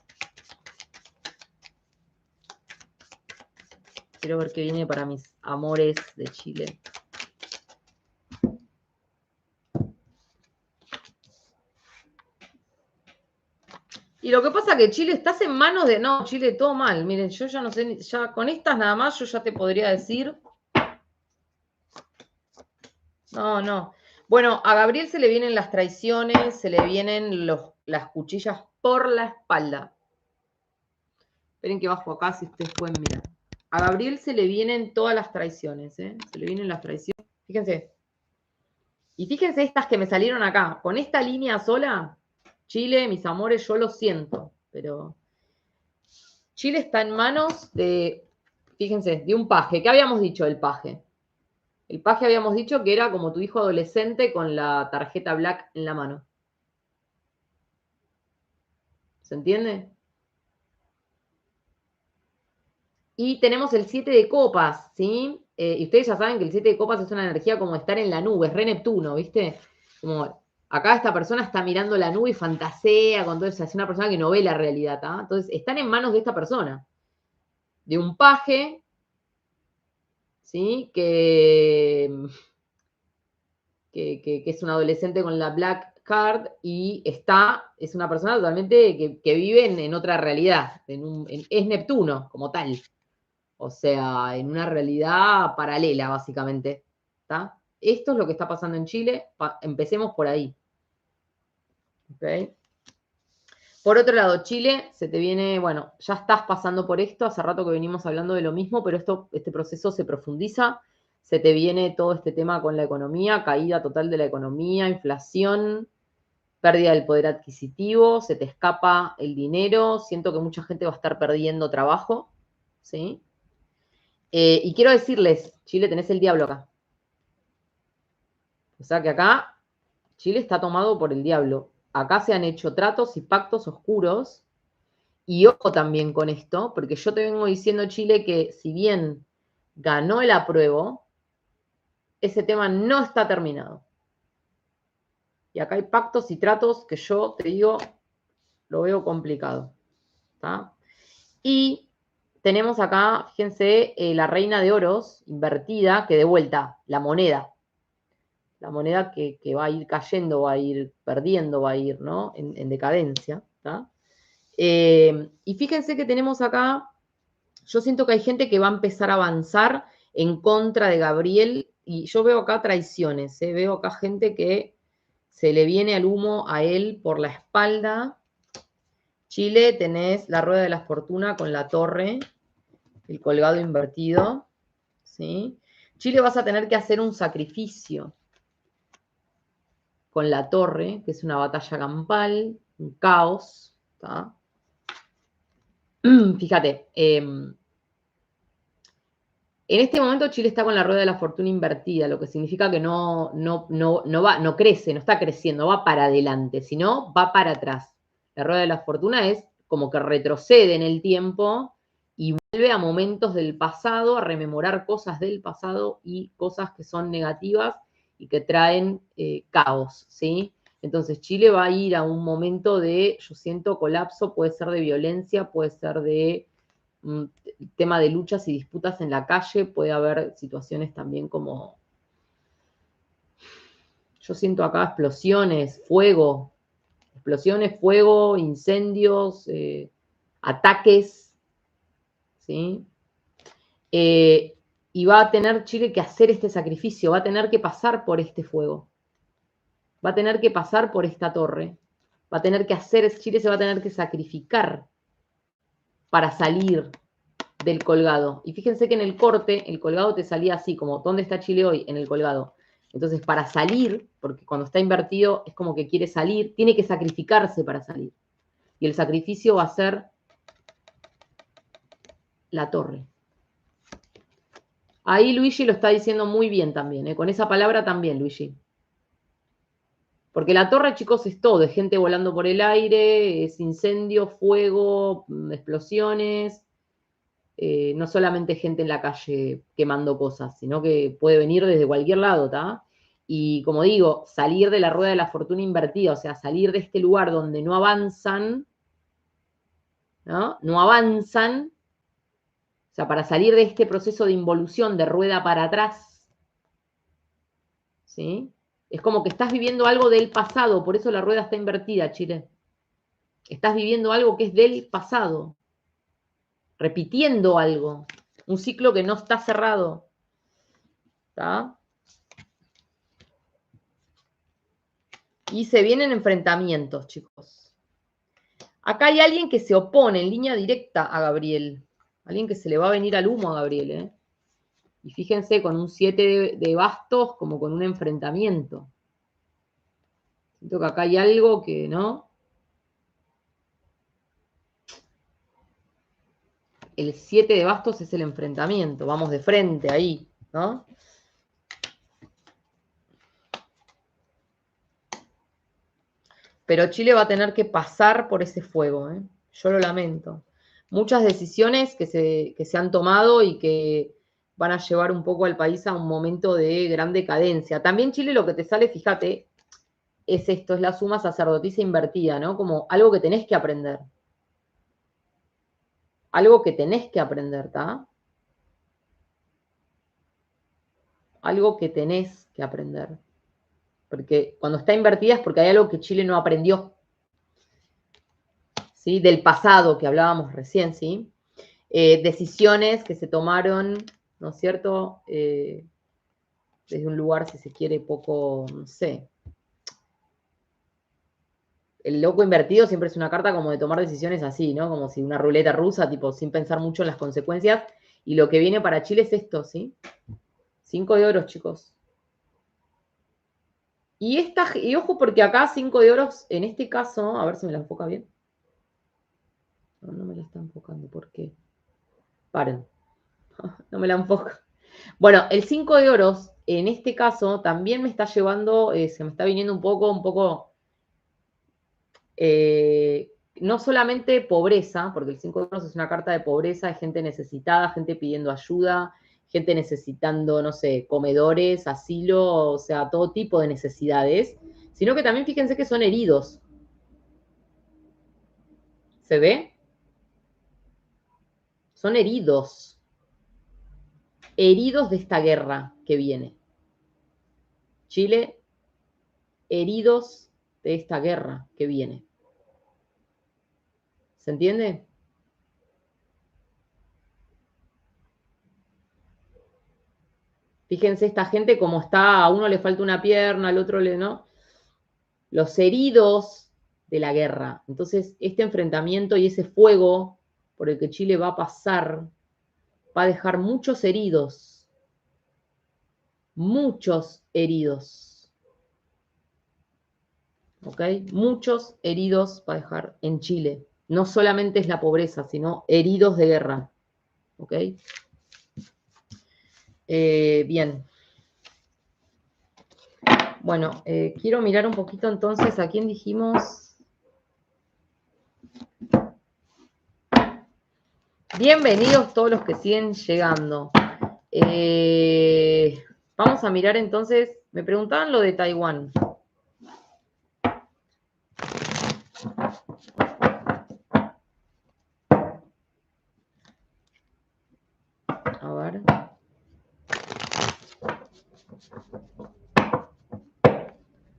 Quiero ver qué viene para mis amores de Chile. Y lo que pasa es que Chile estás en manos de... No, Chile, todo mal. Miren, yo ya no sé, ya con estas nada más yo ya te podría decir... No. Bueno, a Gabriel se le vienen las traiciones, se le vienen las cuchillas por la espalda. Esperen que bajo acá si ustedes pueden mirar. A Gabriel se le vienen todas las traiciones, ¿eh? Se le vienen las traiciones. Fíjense. Y fíjense estas que me salieron acá. Con esta línea sola, Chile, mis amores, yo lo siento, pero Chile está en manos de, fíjense, de un paje. ¿Qué habíamos dicho del paje? El paje habíamos dicho que era como tu hijo adolescente con la tarjeta black en la mano. ¿Se entiende? Y tenemos el 7 de copas, ¿sí? Y ustedes ya saben que el 7 de copas es una energía como estar en la nube, es re Neptuno, ¿viste? Como acá esta persona está mirando la nube y fantasea con todo eso, es una persona que no ve la realidad, ¿tá? Entonces, están en manos de esta persona, de un paje, ¿sí? Que es un adolescente con la Black Card y es una persona totalmente que vive en otra realidad, es Neptuno como tal. O sea, en una realidad paralela, básicamente. ¿Está? Esto es lo que está pasando en Chile. Empecemos por ahí. ¿Okay? Por otro lado, Chile, se te viene, bueno, ya estás pasando por esto, hace rato que venimos hablando de lo mismo, pero este proceso se profundiza, se te viene todo este tema con la economía, caída total de la economía, inflación, pérdida del poder adquisitivo, se te escapa el dinero, siento que mucha gente va a estar perdiendo trabajo, ¿sí? Y quiero decirles, Chile, tenés el diablo acá. O sea que acá Chile está tomado por el diablo. Acá se han hecho tratos y pactos oscuros. Y ojo también con esto, porque yo te vengo diciendo, Chile, que si bien ganó el apruebo, ese tema no está terminado. Y acá hay pactos y tratos que yo te digo, lo veo complicado. ¿Tá? Y tenemos acá, fíjense, la reina de oros invertida, que de vuelta, la moneda que va a ir cayendo, va a ir perdiendo, va a ir, ¿no? En decadencia. ¿Tá? Y fíjense que tenemos acá, yo siento que hay gente que va a empezar a avanzar en contra de Gabriel, y yo veo acá traiciones, veo acá gente que se le viene al humo a él por la espalda. Chile, tenés la rueda de la fortuna con la torre, el colgado invertido, ¿sí? Chile vas a tener que hacer un sacrificio con la torre, que es una batalla campal, un caos, ¿tá? Fíjate, en este momento Chile está con la rueda de la fortuna invertida, lo que significa que no crece, no está creciendo, va para adelante, sino va para atrás. La rueda de la fortuna es como que retrocede en el tiempo y vuelve a momentos del pasado, a rememorar cosas del pasado y cosas que son negativas y que traen caos, ¿sí? Entonces Chile va a ir a un momento de, yo siento, colapso, puede ser de violencia, puede ser de tema de luchas y disputas en la calle, puede haber situaciones también como, yo siento acá explosiones, fuego, incendios, ataques, ¿sí? Y va a tener Chile que hacer este sacrificio, va a tener que pasar por este fuego, va a tener que pasar por esta torre, va a tener que hacer, Chile se va a tener que sacrificar para salir del colgado. Y fíjense que en el corte, el colgado te salía así, como, ¿dónde está Chile hoy? En el colgado. Entonces, para salir, porque cuando está invertido es como que quiere salir, tiene que sacrificarse para salir. Y el sacrificio va a ser la torre. Ahí Luigi lo está diciendo muy bien también, con esa palabra también, Luigi. Porque la torre, chicos, es todo, es gente volando por el aire, es incendio, fuego, explosiones, no solamente gente en la calle quemando cosas, sino que puede venir desde cualquier lado, ¿está? Y como digo, salir de la rueda de la fortuna invertida, o sea, salir de este lugar donde no avanzan, ¿no? No avanzan, o sea, para salir de este proceso de involución de rueda para atrás, ¿sí? Es como que estás viviendo algo del pasado, por eso la rueda está invertida, Chile. Estás viviendo algo que es del pasado, repitiendo algo, un ciclo que no está cerrado, ¿está? Y se vienen enfrentamientos, chicos. Acá hay alguien que se opone en línea directa a Gabriel. Alguien que se le va a venir al humo a Gabriel, ¿eh? Y fíjense, con un 7 de bastos, como con un enfrentamiento. Siento que acá hay algo que, ¿no? El 7 de bastos es el enfrentamiento. Vamos de frente ahí, ¿no? Pero Chile va a tener que pasar por ese fuego, ¿eh? Yo lo lamento. Muchas decisiones que se han tomado y que van a llevar un poco al país a un momento de gran decadencia. También Chile lo que te sale, fíjate, es esto, es la suma sacerdotisa invertida, ¿no? Como algo que tenés que aprender. Algo que tenés que aprender, ¿está? Algo que tenés que aprender. Porque cuando está invertida es porque hay algo que Chile no aprendió. ¿Sí? Del pasado que hablábamos recién, ¿sí? Decisiones que se tomaron, ¿no es cierto? Desde un lugar, si se quiere, poco, no sé. El loco invertido siempre es una carta como de tomar decisiones así, ¿no? Como si una ruleta rusa, tipo, sin pensar mucho en las consecuencias. Y lo que viene para Chile es esto, ¿sí? 5 de oros, chicos. Y ojo, porque acá 5 de oros, en este caso, a ver si me la enfoca bien. No me la está enfocando, ¿por qué? Paren. No me la enfoca. Bueno, el 5 de oros, en este caso, también me está llevando, se me está viniendo un poco, no solamente pobreza, porque el 5 de oros es una carta de pobreza, de gente necesitada, gente pidiendo ayuda, gente necesitando, no sé, comedores, asilo, o sea, todo tipo de necesidades, sino que también fíjense que son heridos. ¿Se ve? Son heridos. Heridos de esta guerra que viene. Chile, heridos de esta guerra que viene. ¿Se entiende? Fíjense esta gente como está, a uno le falta una pierna, al otro le no. Los heridos de la guerra. Entonces, este enfrentamiento y ese fuego por el que Chile va a pasar va a dejar muchos heridos. Muchos heridos. ¿Ok? Muchos heridos va a dejar en Chile. No solamente es la pobreza, sino heridos de guerra. ¿Ok? Bien. Bueno, quiero mirar un poquito entonces a quién dijimos. Bienvenidos todos los que siguen llegando. Vamos a mirar entonces, me preguntaban lo de Taiwán. A ver.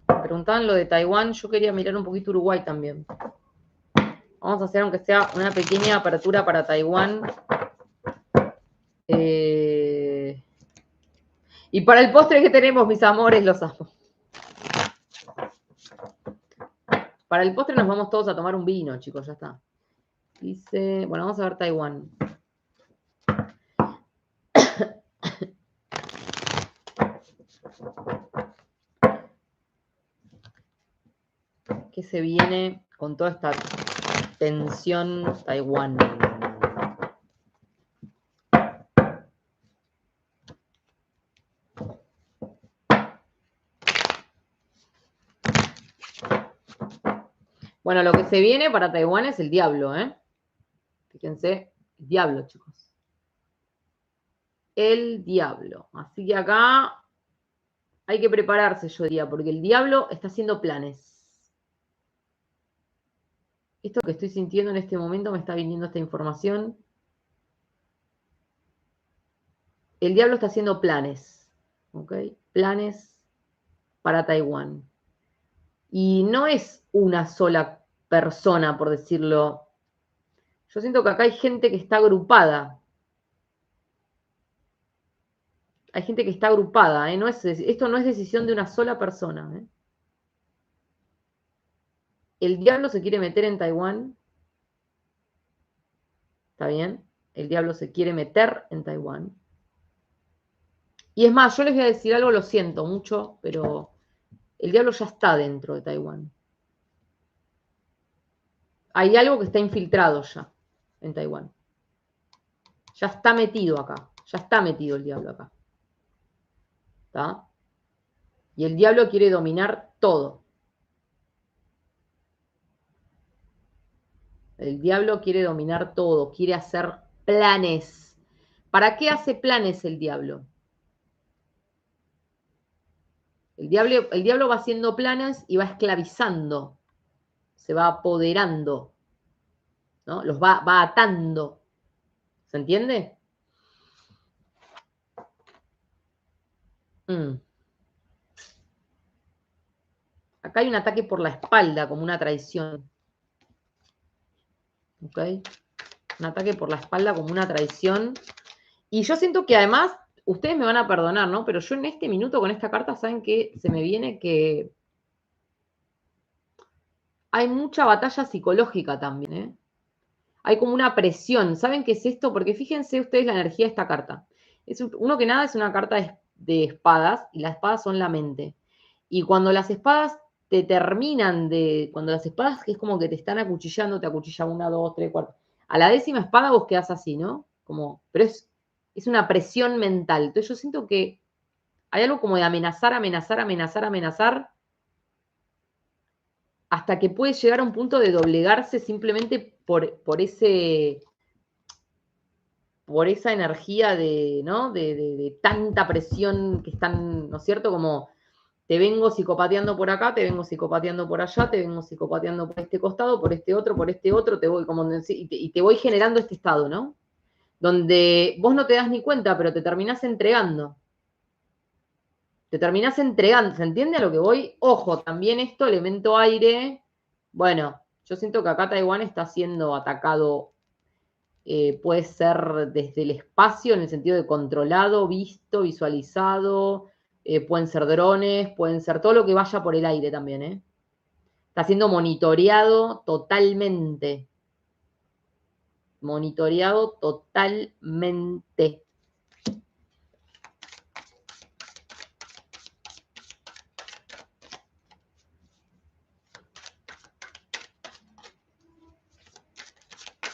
Me preguntaban lo de Taiwán, yo quería mirar un poquito Uruguay también. Vamos a hacer, aunque sea una pequeña apertura para Taiwán. Y para el postre que tenemos, mis amores, los amo. Para el postre nos vamos todos a tomar un vino, chicos, ya está. Dice, bueno, vamos a ver Taiwán. ¿Qué se viene con toda esta tensión Taiwán? Bueno, lo que se viene para Taiwán es el diablo, ¿eh? Fíjense, el diablo, chicos. El diablo. Así que acá hay que prepararse, yo diría, porque el diablo está haciendo planes. Esto que estoy sintiendo en este momento me está viniendo esta información. El diablo está haciendo planes, ¿ok? Planes para Taiwán. Y no es una sola persona, por decirlo. Yo siento que acá hay gente que está agrupada. Hay gente que está agrupada, ¿eh? Esto no es decisión de una sola persona, ¿eh? El diablo se quiere meter en Taiwán. ¿Está bien? El diablo se quiere meter en Taiwán. Y es más, yo les voy a decir algo, lo siento mucho, pero el diablo ya está dentro de Taiwán. Hay algo que está infiltrado ya en Taiwán. Ya está metido acá. Ya está metido el diablo acá. ¿Está? Y el diablo quiere dominar todo. El diablo quiere dominar todo, quiere hacer planes. ¿Para qué hace planes el diablo? El diablo va haciendo planes y va esclavizando, se va apoderando, ¿no? Los va atando. ¿Se entiende? Acá hay un ataque por la espalda, como una traición. ¿Ok? Un ataque por la espalda como una traición. Y yo siento que además, ustedes me van a perdonar, ¿no? Pero yo en este minuto con esta carta, ¿saben qué? Se me viene que hay mucha batalla psicológica también, ¿eh? Hay como una presión. ¿Saben qué es esto? Porque fíjense ustedes la energía de esta carta. Uno que nada es una carta de espadas, y las espadas son la mente. Y cuando las espadas te terminan cuando las espadas que es como que te están acuchillando, te acuchilla 1, 2, 3, 4. A la 10ª espada vos quedás así, ¿no? Pero es una presión mental. Entonces yo siento que hay algo como de amenazar, hasta que puede llegar a un punto de doblegarse simplemente por esa energía de, ¿no? De tanta presión que están, ¿no es cierto? Como te vengo psicopateando por acá, te vengo psicopateando por allá, te vengo psicopateando por este costado, por este otro, te voy como y te voy generando este estado, ¿no? Donde vos no te das ni cuenta, pero te terminás entregando. Te terminás entregando, ¿se entiende a lo que voy? Ojo, también esto, elemento aire, bueno, yo siento que acá Taiwán está siendo atacado, puede ser desde el espacio, en el sentido de controlado, visto, visualizado, pueden ser drones, pueden ser todo lo que vaya por el aire también, ¿eh? Está siendo monitoreado totalmente. Monitoreado totalmente.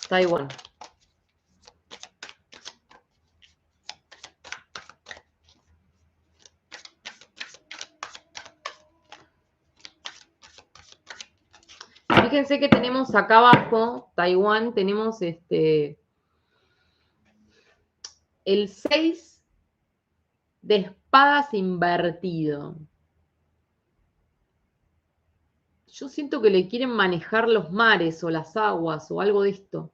Taiwán. Fíjense que tenemos acá abajo, Taiwán, tenemos el 6 de espadas invertido. Yo siento que le quieren manejar los mares o las aguas o algo de esto.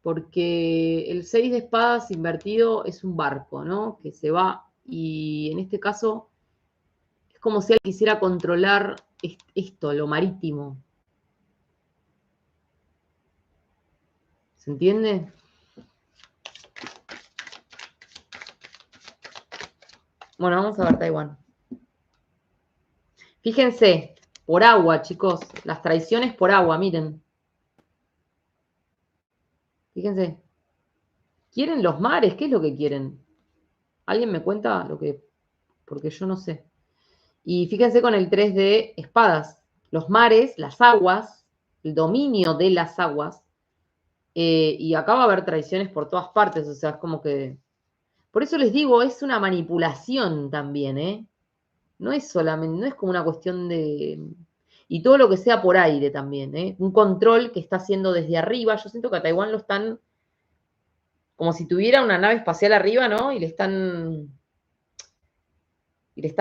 Porque el 6 de espadas invertido es un barco, ¿no? Que se va y en este caso es como si él quisiera controlar esto, lo marítimo. ¿Se entiende? Bueno, vamos a ver Taiwán. Fíjense, por agua, chicos, las traiciones por agua, miren. Fíjense. ¿Quieren los mares? ¿Qué es lo que quieren? ¿Alguien me cuenta lo que...? Porque yo no sé. Y fíjense con el 3 de espadas. Los mares, las aguas, el dominio de las aguas. Y acá va a haber traiciones por todas partes. O sea, es como que... Por eso les digo, es una manipulación también, ¿eh? No es solamente, no es como una cuestión de... Y todo lo que sea por aire también, ¿eh? Un control que está haciendo desde arriba. Yo siento que a Taiwán lo están... Como si tuviera una nave espacial arriba, ¿no? Y le están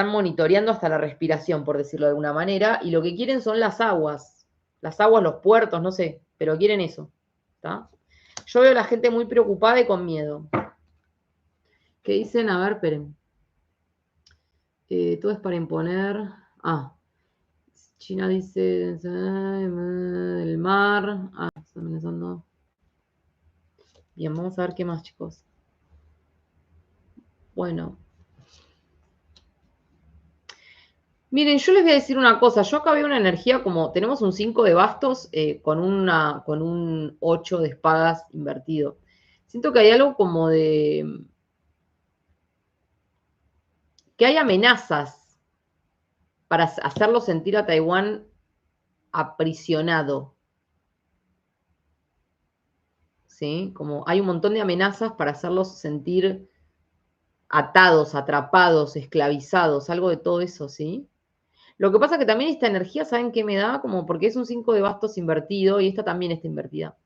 monitoreando hasta la respiración, por decirlo de alguna manera, y lo que quieren son las aguas, los puertos, no sé, pero quieren eso. ¿Está? Yo veo a la gente muy preocupada y con miedo. ¿Qué dicen? A ver, esperen. Todo es para imponer. China dice el mar. Está amenazando. Bien, vamos a ver qué más, chicos. Bueno. Miren, yo les voy a decir una cosa. Yo acá veo una energía como, tenemos un 5 de bastos con un 8 de espadas invertido. Siento que hay algo como de, que hay amenazas para hacerlo sentir a Taiwán aprisionado. ¿Sí? Como hay un montón de amenazas para hacerlos sentir atados, atrapados, esclavizados, algo de todo eso, ¿sí? Lo que pasa es que también esta energía, ¿saben qué me da? Como porque es un 5 de bastos invertido y esta también está invertida.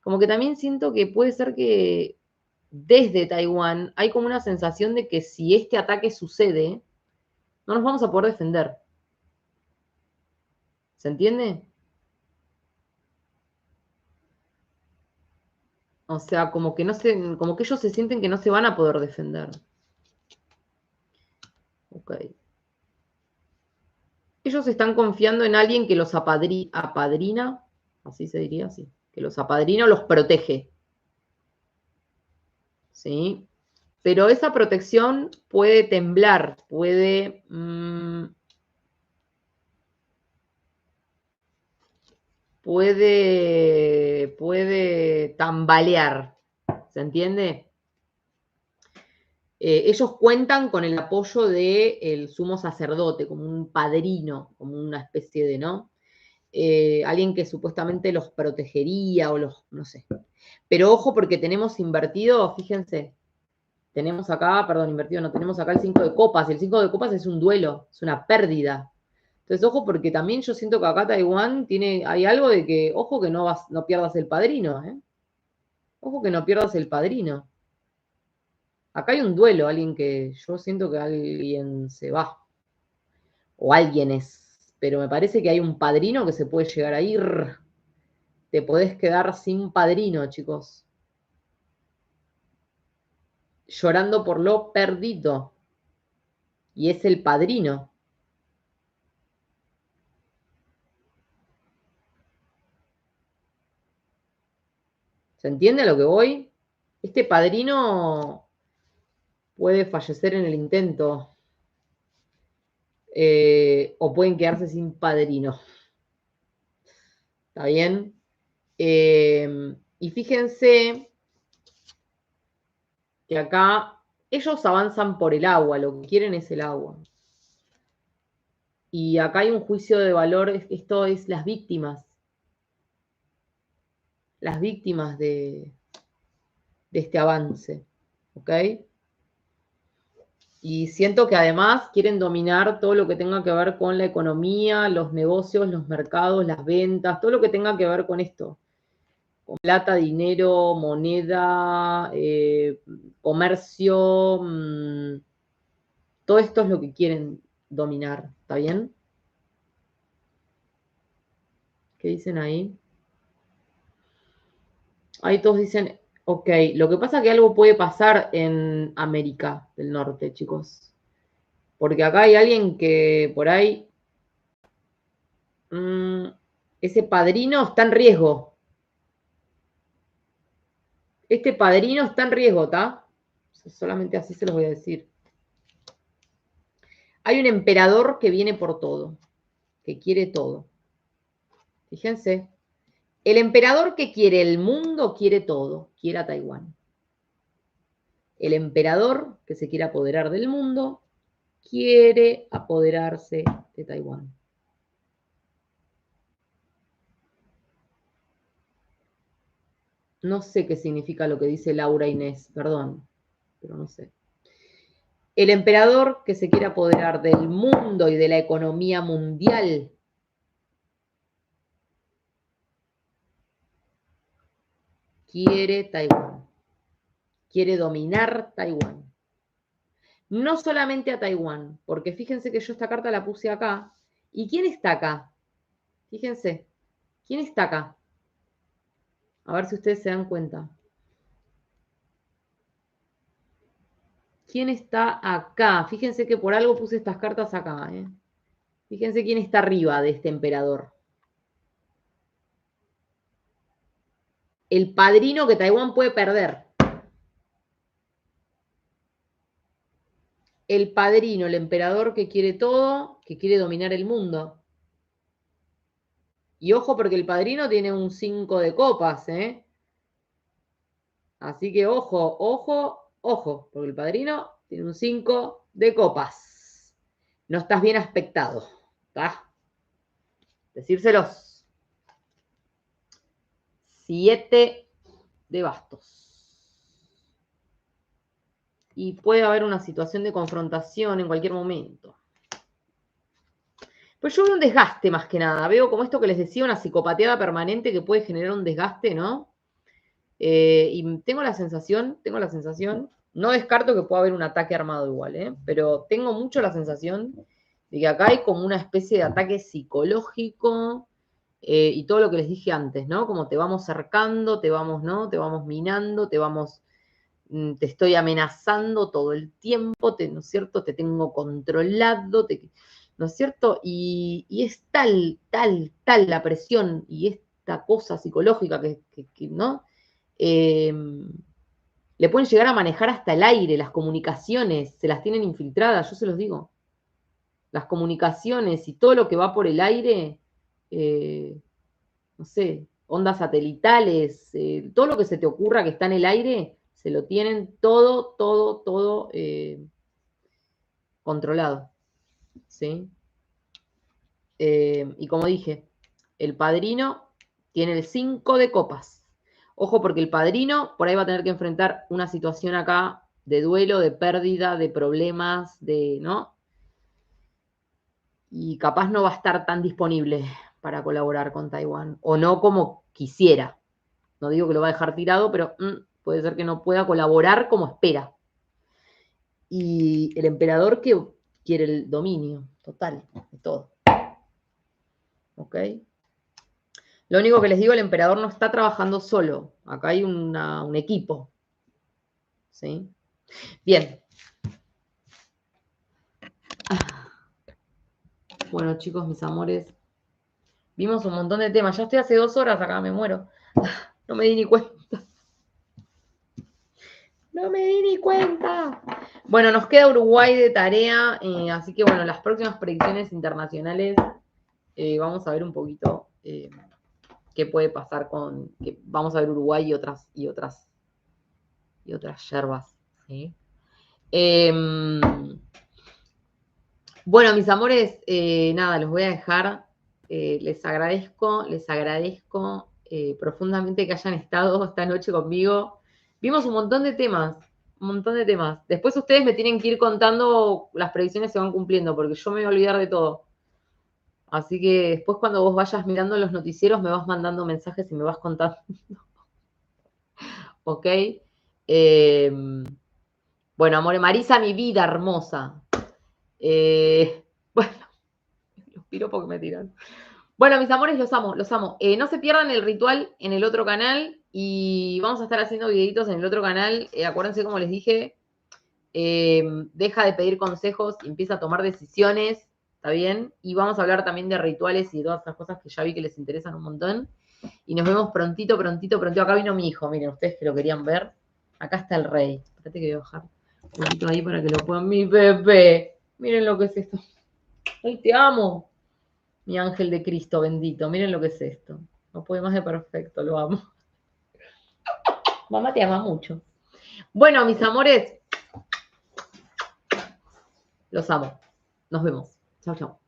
Como que también siento que puede ser que desde Taiwán hay como una sensación de que si este ataque sucede, no nos vamos a poder defender. ¿Se entiende? O sea, como que como que ellos se sienten que no se van a poder defender. Ok. Ellos están confiando en alguien que los apadrina, así se diría, sí, que los apadrina o los protege. ¿Sí? Pero esa protección puede temblar, puede tambalear. ¿Se entiende? ellos cuentan con el apoyo del sumo sacerdote, como un padrino, como una especie de, ¿no? Alguien que supuestamente los protegería o los, no sé. Pero ojo porque tenemos invertido, fíjense, tenemos acá, perdón, invertido, no, tenemos acá el 5 de copas. El 5 de copas es un duelo, es una pérdida. Entonces, ojo, porque también yo siento que acá Taiwán hay algo de que, ojo que no pierdas el padrino, ¿eh? Ojo que no pierdas el padrino. Acá hay un duelo, alguien que yo siento que alguien se va. O alguien es. Pero me parece que hay un padrino que se puede llegar a ir. Te podés quedar sin padrino, chicos. Llorando por lo perdido. Y es el padrino. ¿Se entiende a lo que voy? Este padrino puede fallecer en el intento. O pueden quedarse sin padrino. ¿Está bien? Y fíjense que acá ellos avanzan por el agua, lo que quieren es el agua. Y acá hay un juicio de valor, esto es las víctimas de este avance, ¿ok? Y siento que además quieren dominar todo lo que tenga que ver con la economía, los negocios, los mercados, las ventas, todo lo que tenga que ver con esto. Con plata, dinero, moneda, comercio, todo esto es lo que quieren dominar, ¿está bien? ¿Qué dicen ahí? Ahí todos dicen, ok, lo que pasa es que algo puede pasar en América del Norte, chicos. Porque acá hay alguien que por ahí, ese padrino está en riesgo. Este padrino está en riesgo, ¿está? Solamente así se los voy a decir. Hay un emperador que viene por todo, que quiere todo. Fíjense, el emperador que quiere el mundo quiere todo, quiere a Taiwán. El emperador que se quiere apoderar del mundo quiere apoderarse de Taiwán. No sé qué significa lo que dice Laura Inés, perdón, pero no sé. El emperador que se quiere apoderar del mundo y de la economía mundial quiere Taiwán. Quiere dominar Taiwán. No solamente a Taiwán, porque fíjense que yo esta carta la puse acá. ¿Y quién está acá? Fíjense, ¿quién está acá? A ver si ustedes se dan cuenta. ¿Quién está acá? Fíjense que por algo puse estas cartas acá. Fíjense quién está arriba de este emperador. El padrino que Taiwán puede perder. El padrino, el emperador que quiere todo, que quiere dominar el mundo. Y ojo porque el padrino tiene un 5 de copas, ¿eh? Así que ojo, ojo, ojo, porque el padrino tiene un 5 de copas. No estás bien aspectado, ¿está? Decírselos. 7 de bastos. Y puede haber una situación de confrontación en cualquier momento. Pues yo veo un desgaste más que nada. Veo como esto que les decía, una psicopateada permanente que puede generar un desgaste, ¿no? Y tengo la sensación, no descarto que pueda haber un ataque armado igual, pero tengo mucho la sensación de que acá hay como una especie de ataque psicológico y todo lo que les dije antes, ¿no? Como te vamos cercando, te vamos, ¿no? Te vamos minando, te estoy amenazando todo el tiempo, ¿no es cierto? Te tengo controlado, ¿no es cierto? Y es tal la presión y esta cosa psicológica que ¿no? Le pueden llegar a manejar hasta el aire, las comunicaciones, se las tienen infiltradas, yo se los digo. Las comunicaciones y todo lo que va por el aire, no sé, ondas satelitales, todo lo que se te ocurra que está en el aire, Se lo tienen todo controlado, ¿sí? Y como dije, el padrino tiene el 5 de copas. Ojo, porque el padrino por ahí va a tener que enfrentar una situación acá de duelo, de pérdida, de problemas, ¿no? Y capaz no va a estar tan disponible para colaborar con Taiwán, o no como quisiera. No digo que lo va a dejar tirado, pero puede ser que no pueda colaborar como espera. Y el emperador que quiere el dominio total de todo. ¿Ok? Lo único que les digo, el emperador no está trabajando solo. Acá hay un equipo. ¿Sí? Bien. Bueno, chicos, mis amores. Vimos un montón de temas. Ya estoy hace 2 horas acá, me muero. No me di ni cuenta. No me di ni cuenta. Bueno, nos queda Uruguay de tarea. Así que, bueno, las próximas predicciones internacionales vamos a ver un poquito qué puede pasar que vamos a ver Uruguay y otras yerbas. ¿Sí? Bueno, mis amores, nada, los voy a dejar. Les agradezco profundamente que hayan estado esta noche conmigo. Vimos un montón de temas, un montón de temas. Después ustedes me tienen que ir contando, las predicciones se van cumpliendo, porque yo me voy a olvidar de todo. Así que después cuando vos vayas mirando los noticieros me vas mandando mensajes y me vas contando. ¿Ok? Bueno, amor, Marisa, mi vida hermosa. Bueno, los piropos que me tiran. Bueno, mis amores, los amo, los amo. No se pierdan el ritual en el otro canal y vamos a estar haciendo videitos en el otro canal. Acuérdense, como les dije, deja de pedir consejos y empieza a tomar decisiones, ¿está bien? Y vamos a hablar también de rituales y de todas esas cosas que ya vi que les interesan un montón. Y nos vemos prontito. Acá vino mi hijo, miren, ustedes que lo querían ver. Acá está el rey. Espérate que voy a bajar un poquito ahí para que lo puedan. Mi bebé. Miren lo que es esto. Ay, te amo. Mi ángel de Cristo bendito. Miren lo que es esto. No puede más de perfecto, lo amo. Mamá te ama mucho. Bueno, mis amores, los amo. Nos vemos. Chao, chao.